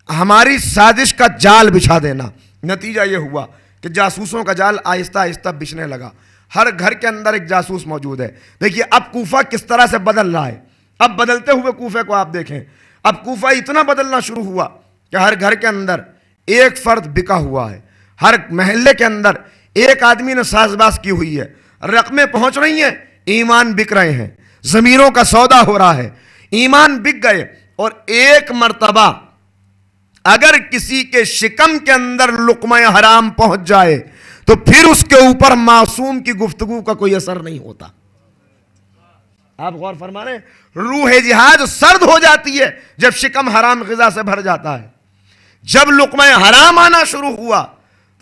ہماری سازش کا جال بچھا دینا. نتیجہ یہ ہوا کہ جاسوسوں کا جال آہستہ آہستہ بچھنے لگا. ہر گھر کے اندر ایک جاسوس موجود ہے. دیکھیے اب کوفہ کس طرح سے بدل رہا ہے. اب بدلتے ہوئے کوفے کو آپ دیکھیں. اب کوفہ اتنا بدلنا شروع ہوا کہ ہر گھر کے اندر ایک فرد بکا ہوا ہے. ہر محلے کے اندر ایک آدمی نے ساز باز کی ہوئی ہے. رقمیں پہنچ رہی ہیں، ایمان بک رہے ہیں، زمینوں کا سودا ہو رہا ہے، ایمان بک گئے. اور ایک مرتبہ اگر کسی کے شکم کے اندر لقمہ حرام پہنچ جائے تو پھر اس کے اوپر معصوم کی گفتگو کا کوئی اثر نہیں ہوتا. آپ غور فرما رہے ہیں؟ روح جہاد سرد ہو جاتی ہے جب شکم حرام غذا سے بھر جاتا ہے. جب لقمہ حرام آنا شروع ہوا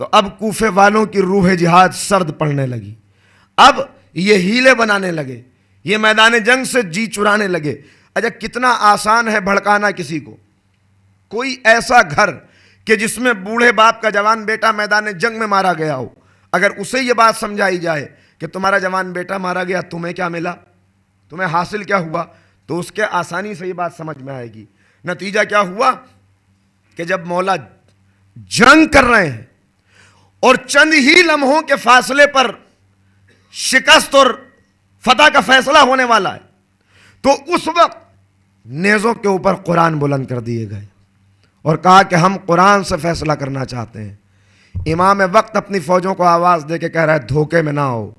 تو اب کوفے والوں کی روح جہاد سرد پڑنے لگی. اب یہ ہیلے بنانے لگے، یہ میدان جنگ سے جی چرانے لگے. اچھا کتنا آسان ہے بھڑکانا کسی کو. کوئی ایسا گھر کہ جس میں بوڑھے باپ کا جوان بیٹا میدان جنگ میں مارا گیا ہو، اگر اسے یہ بات سمجھائی جائے کہ تمہارا جوان بیٹا مارا گیا، تمہیں کیا ملا، تمہیں حاصل کیا ہوا، تو اس کے آسانی سے یہ بات سمجھ میں آئے گی. نتیجہ کیا ہوا کہ جب مولا جنگ کر رہے ہیں اور چند ہی لمحوں کے فاصلے پر شکست اور فتح کا فیصلہ ہونے والا ہے، تو اس وقت نیزوں کے اوپر قرآن بلند کر دیے گئے اور کہا کہ ہم قرآن سے فیصلہ کرنا چاہتے ہیں. امام وقت اپنی فوجوں کو آواز دے کے کہہ رہا ہے دھوکے میں نہ ہو،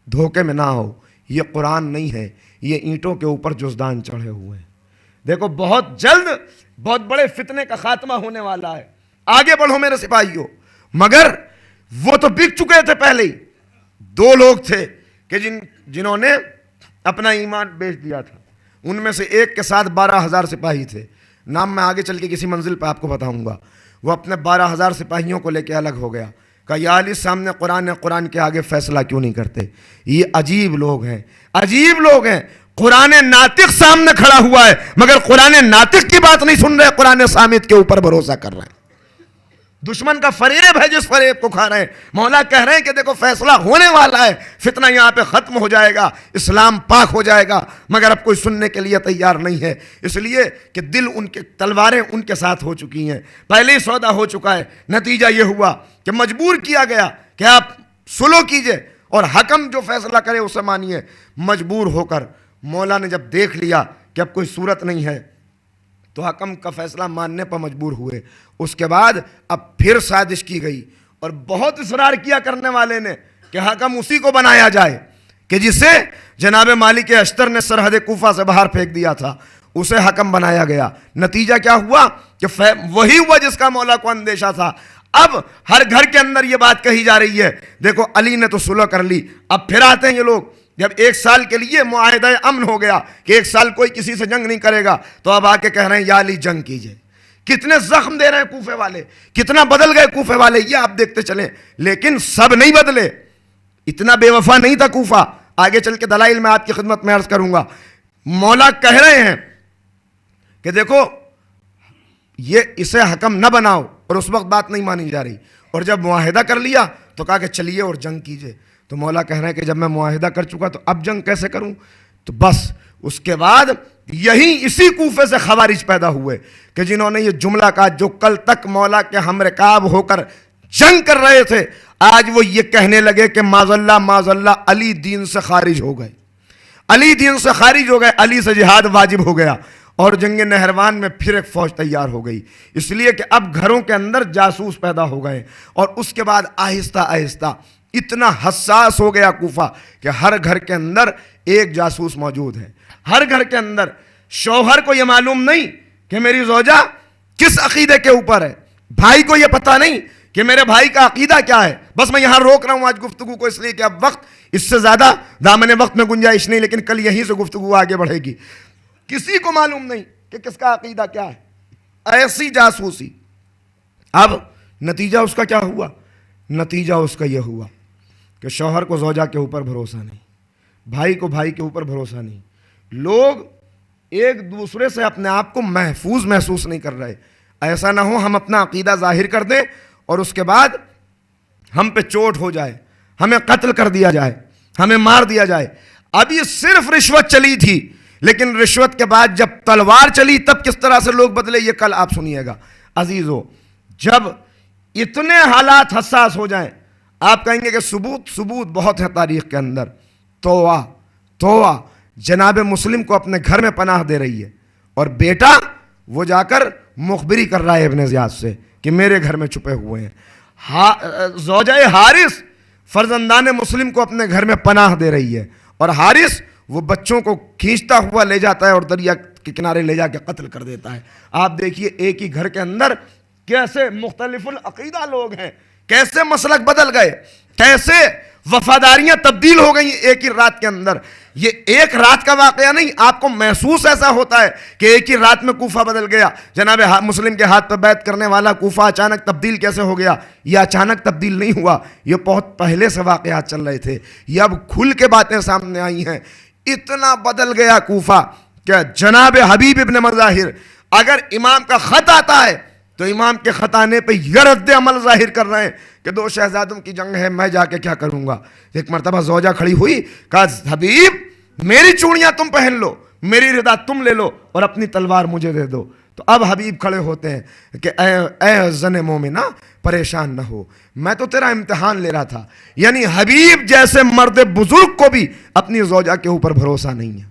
دھوکے میں نہ ہو، یہ قرآن نہیں ہے، یہ اینٹوں کے اوپر جزدان چڑھے ہوئے ہیں. دیکھو بہت جلد بہت بڑے فتنے کا خاتمہ ہونے والا ہے. آگے بڑھو میرے سپاہیوں. مگر وہ تو بک چکے تھے پہلے ہی. دو لوگ تھے کہ جنہوں نے اپنا ایمان بیچ دیا تھا. ان میں سے ایک کے ساتھ 12,000 سپاہی تھے. نام میں آگے چل کے کسی منزل پہ آپ کو بتاؤں گا. وہ اپنے 12,000 سپاہیوں کو لے کے الگ ہو گیا. کہا یا علی سامنے قرآن ہے، قرآن کے آگے فیصلہ کیوں نہیں کرتے؟ یہ عجیب لوگ ہیں، عجیب لوگ ہیں. قرآن ناطق سامنے کھڑا ہوا ہے مگر قرآن ناطق کی بات نہیں سن رہے، قرآن صامت کے اوپر بھروسہ کر رہے ہیں. دشمن کا فریب ہے جس فریب کو کھا رہے ہیں. مولا کہہ رہے ہیں کہ دیکھو فیصلہ ہونے والا ہے، فتنہ یہاں پہ ختم ہو جائے گا، اسلام پاک ہو جائے گا، مگر اب کوئی سننے کے لیے تیار نہیں ہے. اس لیے کہ دل ان کے، تلواریں ان کے ساتھ ہو چکی ہیں، پہلے ہی سودا ہو چکا ہے. نتیجہ یہ ہوا کہ مجبور کیا گیا کہ آپ سلو کیجئے اور حکم جو فیصلہ کرے اسے مانیے. مجبور ہو کر مولا نے جب دیکھ لیا کہ اب کوئی صورت نہیں ہے تو حکم کا فیصلہ ماننے پر مجبور ہوئے. اس کے بعد اب پھر سازش کی گئی اور بہت اصرار کیا کرنے والے نے کہ حکم اسی کو بنایا جائے کہ جسے جناب مالک اشتر نے سرحد کوفہ سے باہر پھینک دیا تھا، اسے حکم بنایا گیا. نتیجہ کیا ہوا کہ وہی ہوا جس کا مولا کو اندیشہ تھا. اب ہر گھر کے اندر یہ بات کہی جا رہی ہے دیکھو علی نے تو صلح کر لی. اب پھر آتے ہیں یہ لوگ، جب 1 سال کے لیے معاہدہ امن ہو گیا کہ 1 سال کوئی کسی سے جنگ نہیں کرے گا، تو اب آ کے کہہ رہے ہیں یا علی جنگ کیجئے. کتنے زخم دے رہے ہیں کوفے والے، کتنا بدل گئے کوفے والے، یہ آپ دیکھتے چلیں. لیکن سب نہیں بدلے، اتنا بے وفا نہیں تھا کوفہ. آگے چل کے دلائل میں آپ کی خدمت میں عرض کروں گا. مولا کہہ رہے ہیں کہ دیکھو یہ اسے حکم نہ بناؤ، اور اس وقت بات نہیں مانی جا رہی. اور جب معاہدہ کر لیا تو کہا کہ چلیے اور جنگ کیجئے. تو مولا کہہ رہے ہیں کہ جب میں معاہدہ کر چکا تو اب جنگ کیسے کروں؟ تو بس اس کے بعد یہی اسی کوفے سے خوارج پیدا ہوئے کہ جنہوں نے یہ جملہ کہا، جو کل تک مولا کے ہم رکاب ہو کر جنگ کر رہے تھے، آج وہ یہ کہنے لگے کہ معاذ اللہ علی دین سے خارج ہو گئے، علی دین سے خارج ہو گئے، علی سے جہاد واجب ہو گیا. اور جنگ نہروان میں پھر ایک فوج تیار ہو گئی، اس لیے کہ اب گھروں کے اندر جاسوس پیدا ہو گئے. اور اس کے بعد آہستہ آہستہ اتنا حساس ہو گیا کوفہ کہ ہر گھر کے اندر ایک جاسوس موجود ہے. ہر گھر کے اندر شوہر کو یہ معلوم نہیں کہ میری زوجہ کس عقیدے کے اوپر ہے، بھائی کو یہ پتہ نہیں کہ میرے بھائی کا عقیدہ کیا ہے. بس میں یہاں روک رہا ہوں آج گفتگو کو اس لیے کہ اب وقت اس سے زیادہ دامن وقت میں گنجائش نہیں، لیکن کل یہیں سے گفتگو آگے بڑھے گی. کسی کو معلوم نہیں کہ کس کا عقیدہ کیا ہے، ایسی جاسوسی. اب نتیجہ اس کا کیا ہوا؟ نتیجہ اس کا یہ ہوا کہ شوہر کو زوجہ کے اوپر بھروسہ نہیں، بھائی کو بھائی کے اوپر بھروسہ نہیں. لوگ ایک دوسرے سے اپنے آپ کو محفوظ محسوس نہیں کر رہے. ایسا نہ ہو ہم اپنا عقیدہ ظاہر کر دیں اور اس کے بعد ہم پہ چوٹ ہو جائے, ہمیں قتل کر دیا جائے, ہمیں مار دیا جائے. اب یہ صرف رشوت چلی تھی, لیکن رشوت کے بعد جب تلوار چلی تب کس طرح سے لوگ بدلے, یہ کل آپ سنیے گا. عزیزو, جب اتنے حالات حساس ہو جائیں, آپ کہیں گے کہ ثبوت بہت ہے تاریخ کے اندر. تووا جناب مسلم کو اپنے گھر میں پناہ دے رہی ہے, اور بیٹا وہ جا کر مخبری کر رہا ہے ابن زیاد سے کہ میرے گھر میں چھپے ہوئے ہیں. زوجہ حارث فرزندان مسلم کو اپنے گھر میں پناہ دے رہی ہے, اور حارث وہ بچوں کو کھینچتا ہوا لے جاتا ہے اور دریا کے کنارے لے جا کے قتل کر دیتا ہے. آپ دیکھیے ایک ہی گھر کے اندر کیسے مختلف العقیدہ لوگ ہیں, کیسے مسلک بدل گئے, کیسے وفاداریاں تبدیل ہو گئی ایک ہی رات کے اندر. یہ ایک رات کا واقعہ نہیں, آپ کو محسوس ایسا ہوتا ہے کہ ایک ہی رات میں کوفہ بدل گیا. جناب مسلم کے ہاتھ پہ بیعت کرنے والا کوفہ اچانک تبدیل کیسے ہو گیا؟ یہ اچانک تبدیل نہیں ہوا, یہ بہت پہلے سے واقعات چل رہے تھے. یہ اب کھل کے باتیں سامنے آئی ہیں. اتنا بدل گیا کوفہ کہ جناب حبیب ابن مظاہر اگر امام کا خط آتا ہے تو امام کے خط آنے پہ یہ رد عمل ظاہر کر رہے ہیں کہ دو شہزادوں کی جنگ ہے, میں جا کے کیا کروں گا. ایک مرتبہ زوجہ کھڑی ہوئی, کہا حبیب میری چوڑیاں تم پہن لو, میری ردا تم لے لو, اور اپنی تلوار مجھے دے دو. تو اب حبیب کھڑے ہوتے ہیں کہ اے زن مومنہ پریشان نہ ہو, میں تو تیرا امتحان لے رہا تھا. یعنی حبیب جیسے مرد بزرگ کو بھی اپنی زوجہ کے اوپر بھروسہ نہیں ہے.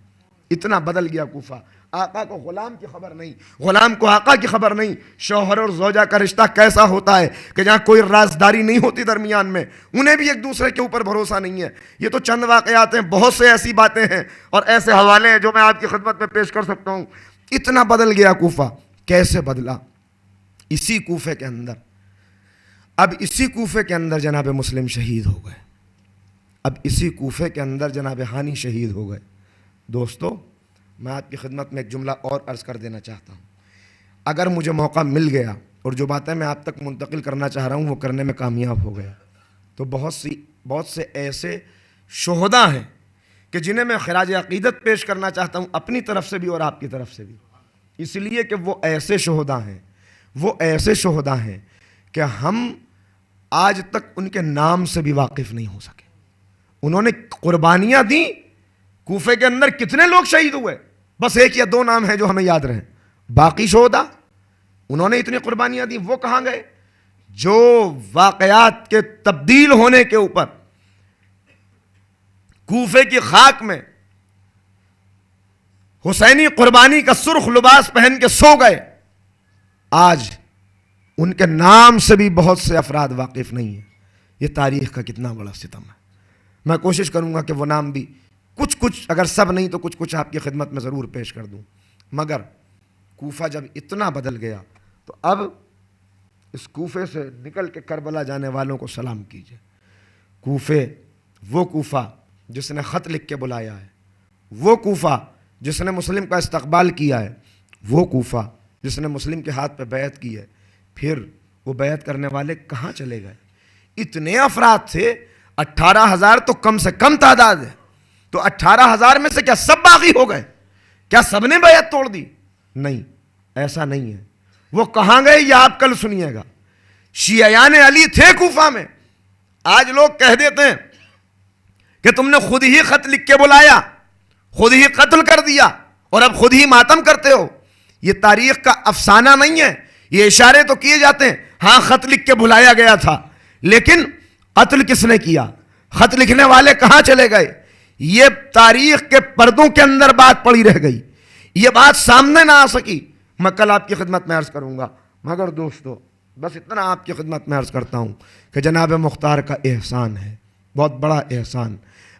اتنا بدل گیا کوفہ. آقا کو غلام کی خبر نہیں, غلام کو آقا کی خبر نہیں. شوہر اور زوجہ کا رشتہ کیسا ہوتا ہے کہ جہاں کوئی رازداری نہیں ہوتی درمیان میں, انہیں بھی ایک دوسرے کے اوپر بھروسہ نہیں ہے. یہ تو چند واقعات ہیں, بہت سے ایسی باتیں ہیں اور ایسے حوالے ہیں جو میں آپ کی خدمت میں پیش کر سکتا ہوں. اتنا بدل گیا کوفہ. کیسے بدلا؟ اسی کوفے کے اندر, اب اسی کوفے کے اندر جناب مسلم شہید ہو گئے. اب اسی کوفے کے اندر جناب ہانی شہید ہو گئے. دوستو, میں آپ کی خدمت میں ایک جملہ اور عرض کر دینا چاہتا ہوں. اگر مجھے موقع مل گیا اور جو باتیں میں آپ تک منتقل کرنا چاہ رہا ہوں وہ کرنے میں کامیاب ہو گیا, تو بہت سے ایسے شہداء ہیں کہ جنہیں میں خراج عقیدت پیش کرنا چاہتا ہوں اپنی طرف سے بھی اور آپ کی طرف سے بھی. اس لیے کہ وہ ایسے شہداء ہیں کہ ہم آج تک ان کے نام سے بھی واقف نہیں ہو سکے. انہوں نے قربانیاں دیں. کوفے کے اندر کتنے لوگ شہید ہوئے؟ بس ایک یا دو نام ہیں جو ہمیں یاد رہیں. باقی شہداء انہوں نے اتنی قربانیاں دی, وہ کہاں گئے؟ جو واقعات کے تبدیل ہونے کے اوپر کوفے کی خاک میں حسینی قربانی کا سرخ لباس پہن کے سو گئے, آج ان کے نام سے بھی بہت سے افراد واقف نہیں ہیں. یہ تاریخ کا کتنا بڑا ستم ہے. میں کوشش کروں گا کہ وہ نام بھی کچھ اگر سب نہیں تو کچھ آپ کی خدمت میں ضرور پیش کر دوں. مگر کوفہ جب اتنا بدل گیا تو اب اس کوفے سے نکل کے کربلا جانے والوں کو سلام کیجئے. وہ کوفہ جس نے خط لکھ کے بلایا ہے, وہ کوفہ جس نے مسلم کا استقبال کیا ہے, وہ کوفہ جس نے مسلم کے ہاتھ پہ بیعت کی ہے, پھر وہ بیعت کرنے والے کہاں چلے گئے؟ اتنے افراد تھے, 18,000 تو کم سے کم تعداد ہے. تو 18,000 میں سے کیا سب باغی ہو گئے؟ کیا سب نے بیعت توڑ دی؟ نہیں, ایسا نہیں ہے. وہ کہاں گئے یہ آپ کل سنیے گا. شیعیان علی تھے کوفہ میں. آج لوگ کہہ دیتے ہیں کہ تم نے خود ہی خط لکھ کے بلایا, خود ہی قتل کر دیا اور اب خود ہی ماتم کرتے ہو. یہ تاریخ کا افسانہ نہیں ہے. یہ اشارے تو کیے جاتے ہیں, ہاں خط لکھ کے بلایا گیا تھا, لیکن قتل کس نے کیا؟ خط لکھنے والے کہاں چلے گئے؟ یہ تاریخ کے پردوں کے اندر بات پڑی رہ گئی, یہ بات سامنے نہ آ سکی. میں کل آپ کی خدمت میں عرض کروں گا. مگر دوستو, بس اتنا آپ کی خدمت میں عرض کرتا ہوں کہ جناب مختار کا احسان ہے, بہت بڑا احسان,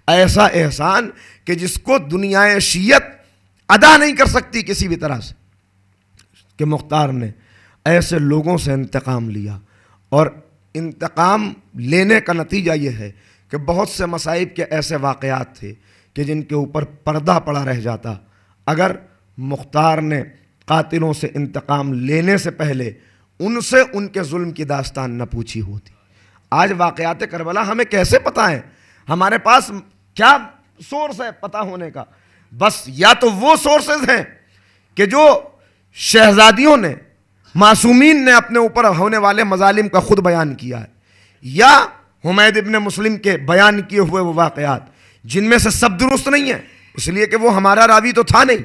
ایسا احسان کہ جس کو دنیا شیعت ادا نہیں کر سکتی کسی بھی طرح سے, کہ مختار نے ایسے لوگوں سے انتقام لیا. اور انتقام لینے کا نتیجہ یہ ہے کہ بہت سے مصائب کے ایسے واقعات تھے کہ جن کے اوپر پردہ پڑا رہ جاتا اگر مختار نے قاتلوں سے انتقام لینے سے پہلے ان سے ان کے ظلم کی داستان نہ پوچھی ہوتی. آج واقعات کربلا ہمیں کیسے پتہ ہیں؟ ہمارے پاس کیا سورس ہے پتہ ہونے کا؟ بس یا تو وہ سورسز ہیں کہ جو شہزادیوں نے، معصومین نے اپنے اوپر ہونے والے مظالم کا خود بیان کیا ہے، یا حمید ابن مسلم کے بیان کیے ہوئے وہ واقعات جن میں سے سب درست نہیں ہیں، اس لیے کہ وہ ہمارا راوی تو تھا نہیں۔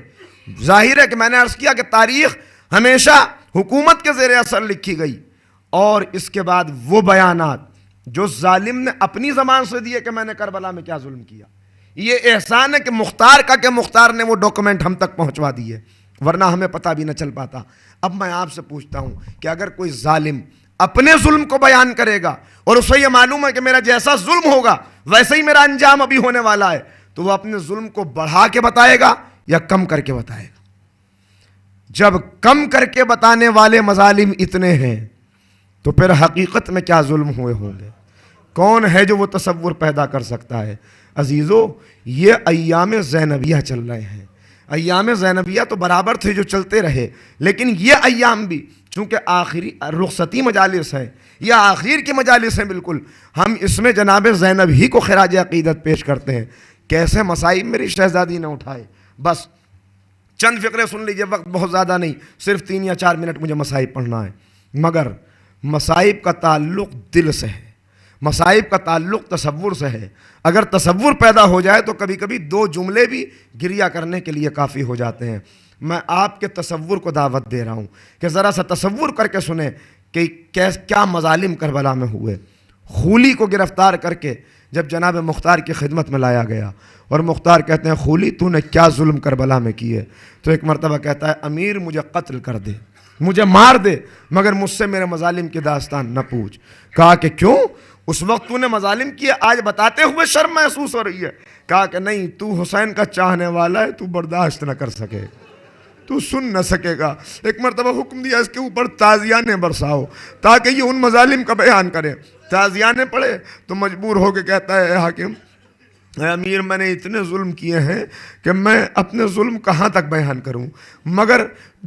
ظاہر ہے کہ میں نے عرض کیا کہ تاریخ ہمیشہ حکومت کے زیر اثر لکھی گئی، اور اس کے بعد وہ بیانات جو ظالم نے اپنی زبان سے دیے کہ میں نے کربلا میں کیا ظلم کیا، یہ احسان ہے کہ مختار کا کہ مختار نے وہ ڈاکومنٹ ہم تک پہنچوا دیے، ورنہ ہمیں پتہ بھی نہ چل پاتا۔ اب میں آپ سے پوچھتا ہوں کہ اگر کوئی ظالم اپنے ظلم کو بیان کرے گا اور اسے یہ معلوم ہے کہ میرا جیسا ظلم ہوگا ویسے ہی میرا انجام ابھی ہونے والا ہے، تو وہ اپنے ظلم کو بڑھا کے بتائے گا یا کم کر کے بتائے گا؟ جب کم کر کے بتانے والے مظالم اتنے ہیں تو پھر حقیقت میں کیا ظلم ہوئے ہوں گے؟ کون ہے جو وہ تصور پیدا کر سکتا ہے؟ عزیزو، یہ ایام زینبیہ چل رہے ہیں۔ ایام زینبیہ تو برابر تھے جو چلتے رہے، لیکن یہ ایام بھی چونکہ آخری رخصتی مجالس ہیں، یہ آخر کی مجالس ہیں، بالکل ہم اس میں جناب زینب ہی کو خراج عقیدت پیش کرتے ہیں۔ کیسے مصائب میری شہزادی نے اٹھائے، بس چند فقرے سن لیجئے، وقت بہت زیادہ نہیں، صرف 3 یا 4 منٹ مجھے مصائب پڑھنا ہے، مگر مصائب کا تعلق دل سے ہے، مصائب کا تعلق تصور سے ہے۔ اگر تصور پیدا ہو جائے تو کبھی کبھی 2 جملے بھی گریہ کرنے کے لیے کافی ہو جاتے ہیں۔ میں آپ کے تصور کو دعوت دے رہا ہوں کہ ذرا سا تصور کر کے سنیں کہ کیا مظالم کربلا میں ہوئے۔ خولی کو گرفتار کر کے جب جناب مختار کی خدمت میں لایا گیا اور مختار کہتے ہیں خولی تو نے کیا ظلم کربلا میں کیے، تو ایک مرتبہ کہتا ہے امیر مجھے قتل کر دے، مجھے مار دے، مگر مجھ سے میرے مظالم کی داستان نہ پوچھ۔ کہا کہ کیوں؟ اس وقت تو نے مظالم کیے، آج بتاتے ہوئے شرم محسوس ہو رہی ہے۔ کہا کہ نہیں، تو حسین کا چاہنے والا ہے، تو برداشت نہ کر سکے، تو سن نہ سکے گا۔ ایک مرتبہ حکم دیا اس کے اوپر تازیانے برساؤ تاکہ یہ ان مظالم کا بیان کرے۔ تازیانے پڑے تو مجبور ہو کے کہتا ہے حاکم، اے امیر میں نے اتنے ظلم کیے ہیں کہ میں اپنے ظلم کہاں تک بیان کروں، مگر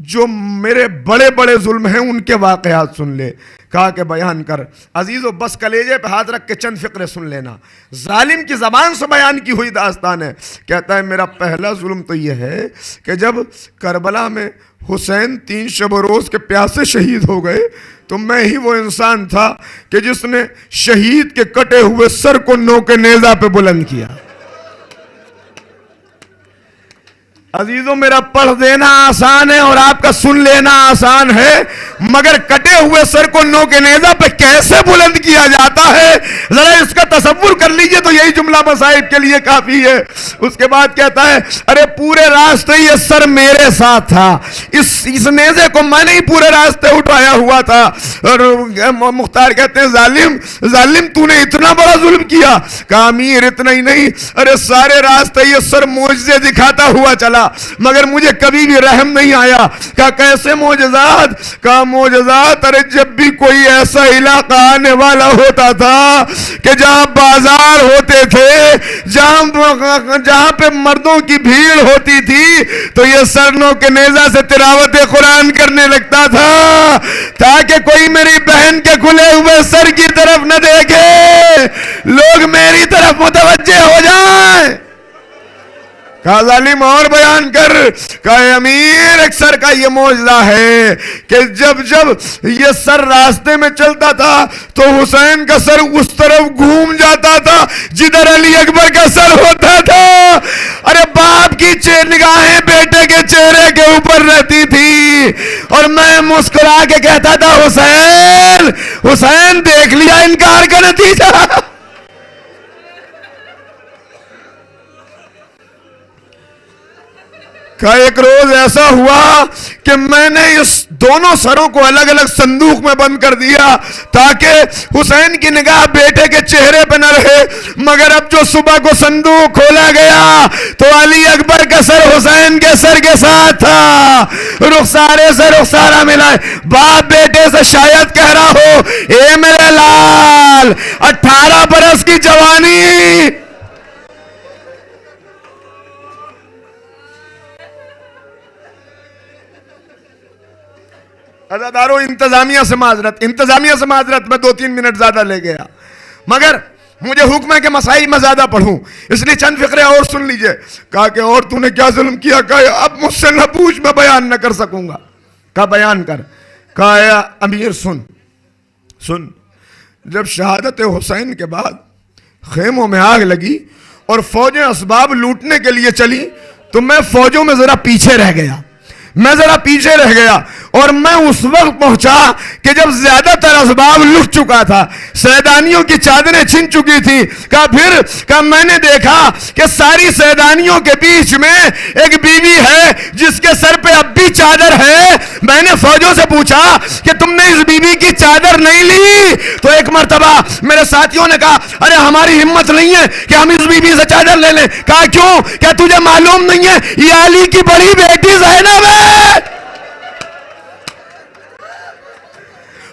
جو میرے بڑے بڑے ظلم ہیں ان کے واقعات سن لے۔ کہا کہ بیان کر۔ عزیزو، بس کلیجے پہ ہاتھ رکھ کے چند فقرے سن لینا، ظالم کی زبان سے بیان کی ہوئی داستان ہے۔ کہتا ہے میرا پہلا ظلم تو یہ ہے کہ جب کربلا میں حسین 3 شب و روز کے پیاسے شہید ہو گئے تو میں ہی وہ انسان تھا کہ جس نے شہید کے کٹے ہوئے سر کو نوک نیزہ پہ بلند کیا۔ عزیزوں، میرا پڑھ دینا آسان ہے اور آپ کا سن لینا آسان ہے، مگر کٹے ہوئے سر کو نوک نیزہ پہ کیسے بلند کیا جاتا ہے ذرا اس کا تصور کر لیجئے تو یہی جملہ مصائب کے لیے کافی ہے۔ اس کے بعد کہتا ہے ارے پورے راستے یہ سر میرے ساتھ تھا، اس نیزے کو میں نے ہی پورے راستے اٹھایا ہوا تھا۔ اور مختار کہتے ہیں ظالم تو نے اتنا بڑا ظلم کیا؟ کہا امیر اتنا ہی نہیں، ارے سارے راستے یہ سر معجزے دکھاتا ہوا چلا، مگر مجھے کبھی بھی رحم نہیں آیا۔ کہا کیسے معجزات؟ کہا معجزات، ارے جب بھی کوئی ایسا علاقہ آنے والا ہوتا تھا کہ جہاں بازار ہوتے تھے، جہاں پہ مردوں کی بھیڑ ہوتی تھی، تو یہ سرنوں کے نیزہ سے تلاوت قرآن کرنے لگتا تھا تاکہ کوئی میری بہن کے کھلے ہوئے سر کی طرف نہ دیکھے، لوگ میری طرف متوجہ ہو جائیں۔ کہا ظالم اور بیان کر۔ کہا امیر ایک سر کا یہ معجزہ ہے کہ جب یہ سر راستے میں چلتا تھا تو حسین کا سر اس طرف گھوم جاتا تھا جدھر علی اکبر کا سر ہوتا تھا۔ ارے باپ کی نگاہیں بیٹے کے چہرے کے اوپر رہتی تھی اور میں مسکرا کے کہتا تھا حسین دیکھ لیا انکار کا نتیجہ۔ کہ ایک روز ایسا ہوا کہ میں نے اس دونوں سروں کو الگ الگ صندوق میں بند کر دیا تاکہ حسین کی نگاہ بیٹے کے چہرے پہ نہ رہے، مگر اب جو صبح کو صندوق کھولا گیا تو علی اکبر کا سر حسین کے سر کے ساتھ تھا، رخسارے سے رخسارہ ملا ہے۔ باپ بیٹے سے شاید کہہ رہا ہو اے میرے لال 18 برس کی جوانی، عزادارو انتظامیہ سے معذرت، میں 2-3 منٹ زیادہ لے گیا، مگر مجھے حکم ہے کہ مسائی میں زیادہ پڑھوں، اس لیے چند فقرے اور سن لیجئے۔ کہا کہ اور تو نے کیا ظلم کیا؟ کہا اب مجھ سے نہ پوچھ، میں بیان نہ کر سکوں گا۔ کہا بیان کر۔ کہا اے امیر سن، جب شہادت حسین کے بعد خیموں میں آگ لگی اور فوجیں اسباب لوٹنے کے لیے چلی تو میں فوجوں میں ذرا پیچھے رہ گیا اور میں اس وقت پہنچا کہ جب زیادہ تر اسباب لٹ چکا تھا، سیدانیوں کی چادریں چھن چکی تھی۔ کہا میں نے دیکھا کہ ساری سیدانیوں کے بیچ میں ایک بیوی ہے جس کے سر پہ اب بھی چادر ہے۔ میں نے فوجوں سے پوچھا کہ تم نے اس بیوی کی چادر نہیں لی؟ تو ایک مرتبہ میرے ساتھیوں نے کہا ارے ہماری ہمت نہیں ہے کہ ہم اس بیوی سے چادر لے لیں۔ کہا کیوں؟ کیا تجھے معلوم نہیں ہے یہ علی کی بڑی بیٹی زینب ہے؟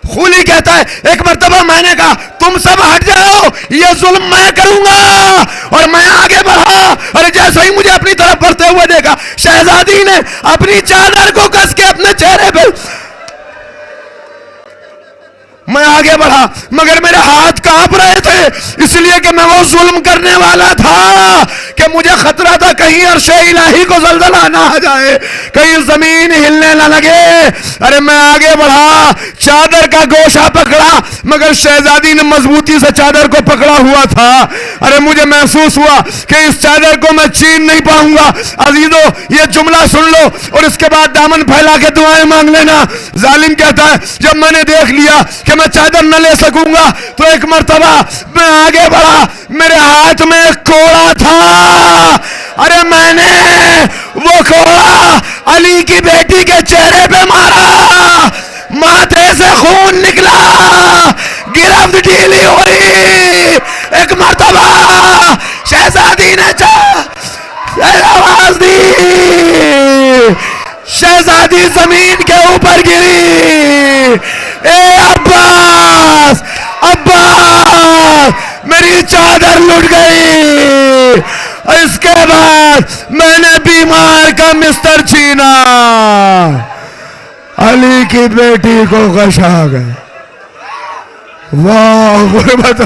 خولی کہتا ہے ایک مرتبہ میں نے کہا تم سب ہٹ جاؤ، یہ ظلم میں کروں گا، اور میں آگے بڑھا اور جیسے ہی مجھے اپنی طرف بڑھتے ہوئے دیکھا، شہزادی نے اپنی چادر کو کس کے اپنے چہرے پہ، میں آگے بڑھا مگر میرے ہاتھ کانپ رہے تھے، اس لیے کہ میں وہ ظلم کرنے والا تھا کہ مجھے خطرہ تھا کہیں عرش الہی کو زلزلہ نہ آ جائے، کہیں زمین ہلنے نہ لگے۔ ارے میں آگے بڑھا، چادر کا گوشہ پکڑا مگر شہزادی نے مضبوطی سے چادر کو پکڑا ہوا تھا۔ ارے مجھے محسوس ہوا کہ اس چادر کو میں چھین نہیں پاؤں گا۔ عزیزو یہ جملہ سن لو اور اس کے بعد دامن پھیلا کے دعائیں مانگ لینا۔ ظالم کہتا ہے جب میں نے دیکھ لیا کہ میں چادر نہ لے سکوں گا تو ایک مرتبہ میں آگے بڑھا، میرے ہاتھ میں ایک کوڑا تھا، ارے میں نے وہ کوڑا علی کی بیٹی کے چہرے پہ مارا، ماتھے سے خون نکلا، گرفت ڈھیلی ہوئی۔ ایک مرتبہ شہزادی نے آواز دی، شہزادی زمین کے اوپر گری، اے عباس میری چادر لٹ گئی۔ اس کے بعد میں نے بیمار کا مستر چھینا، علی کی بیٹی کو غشا گئے۔ واہ غربت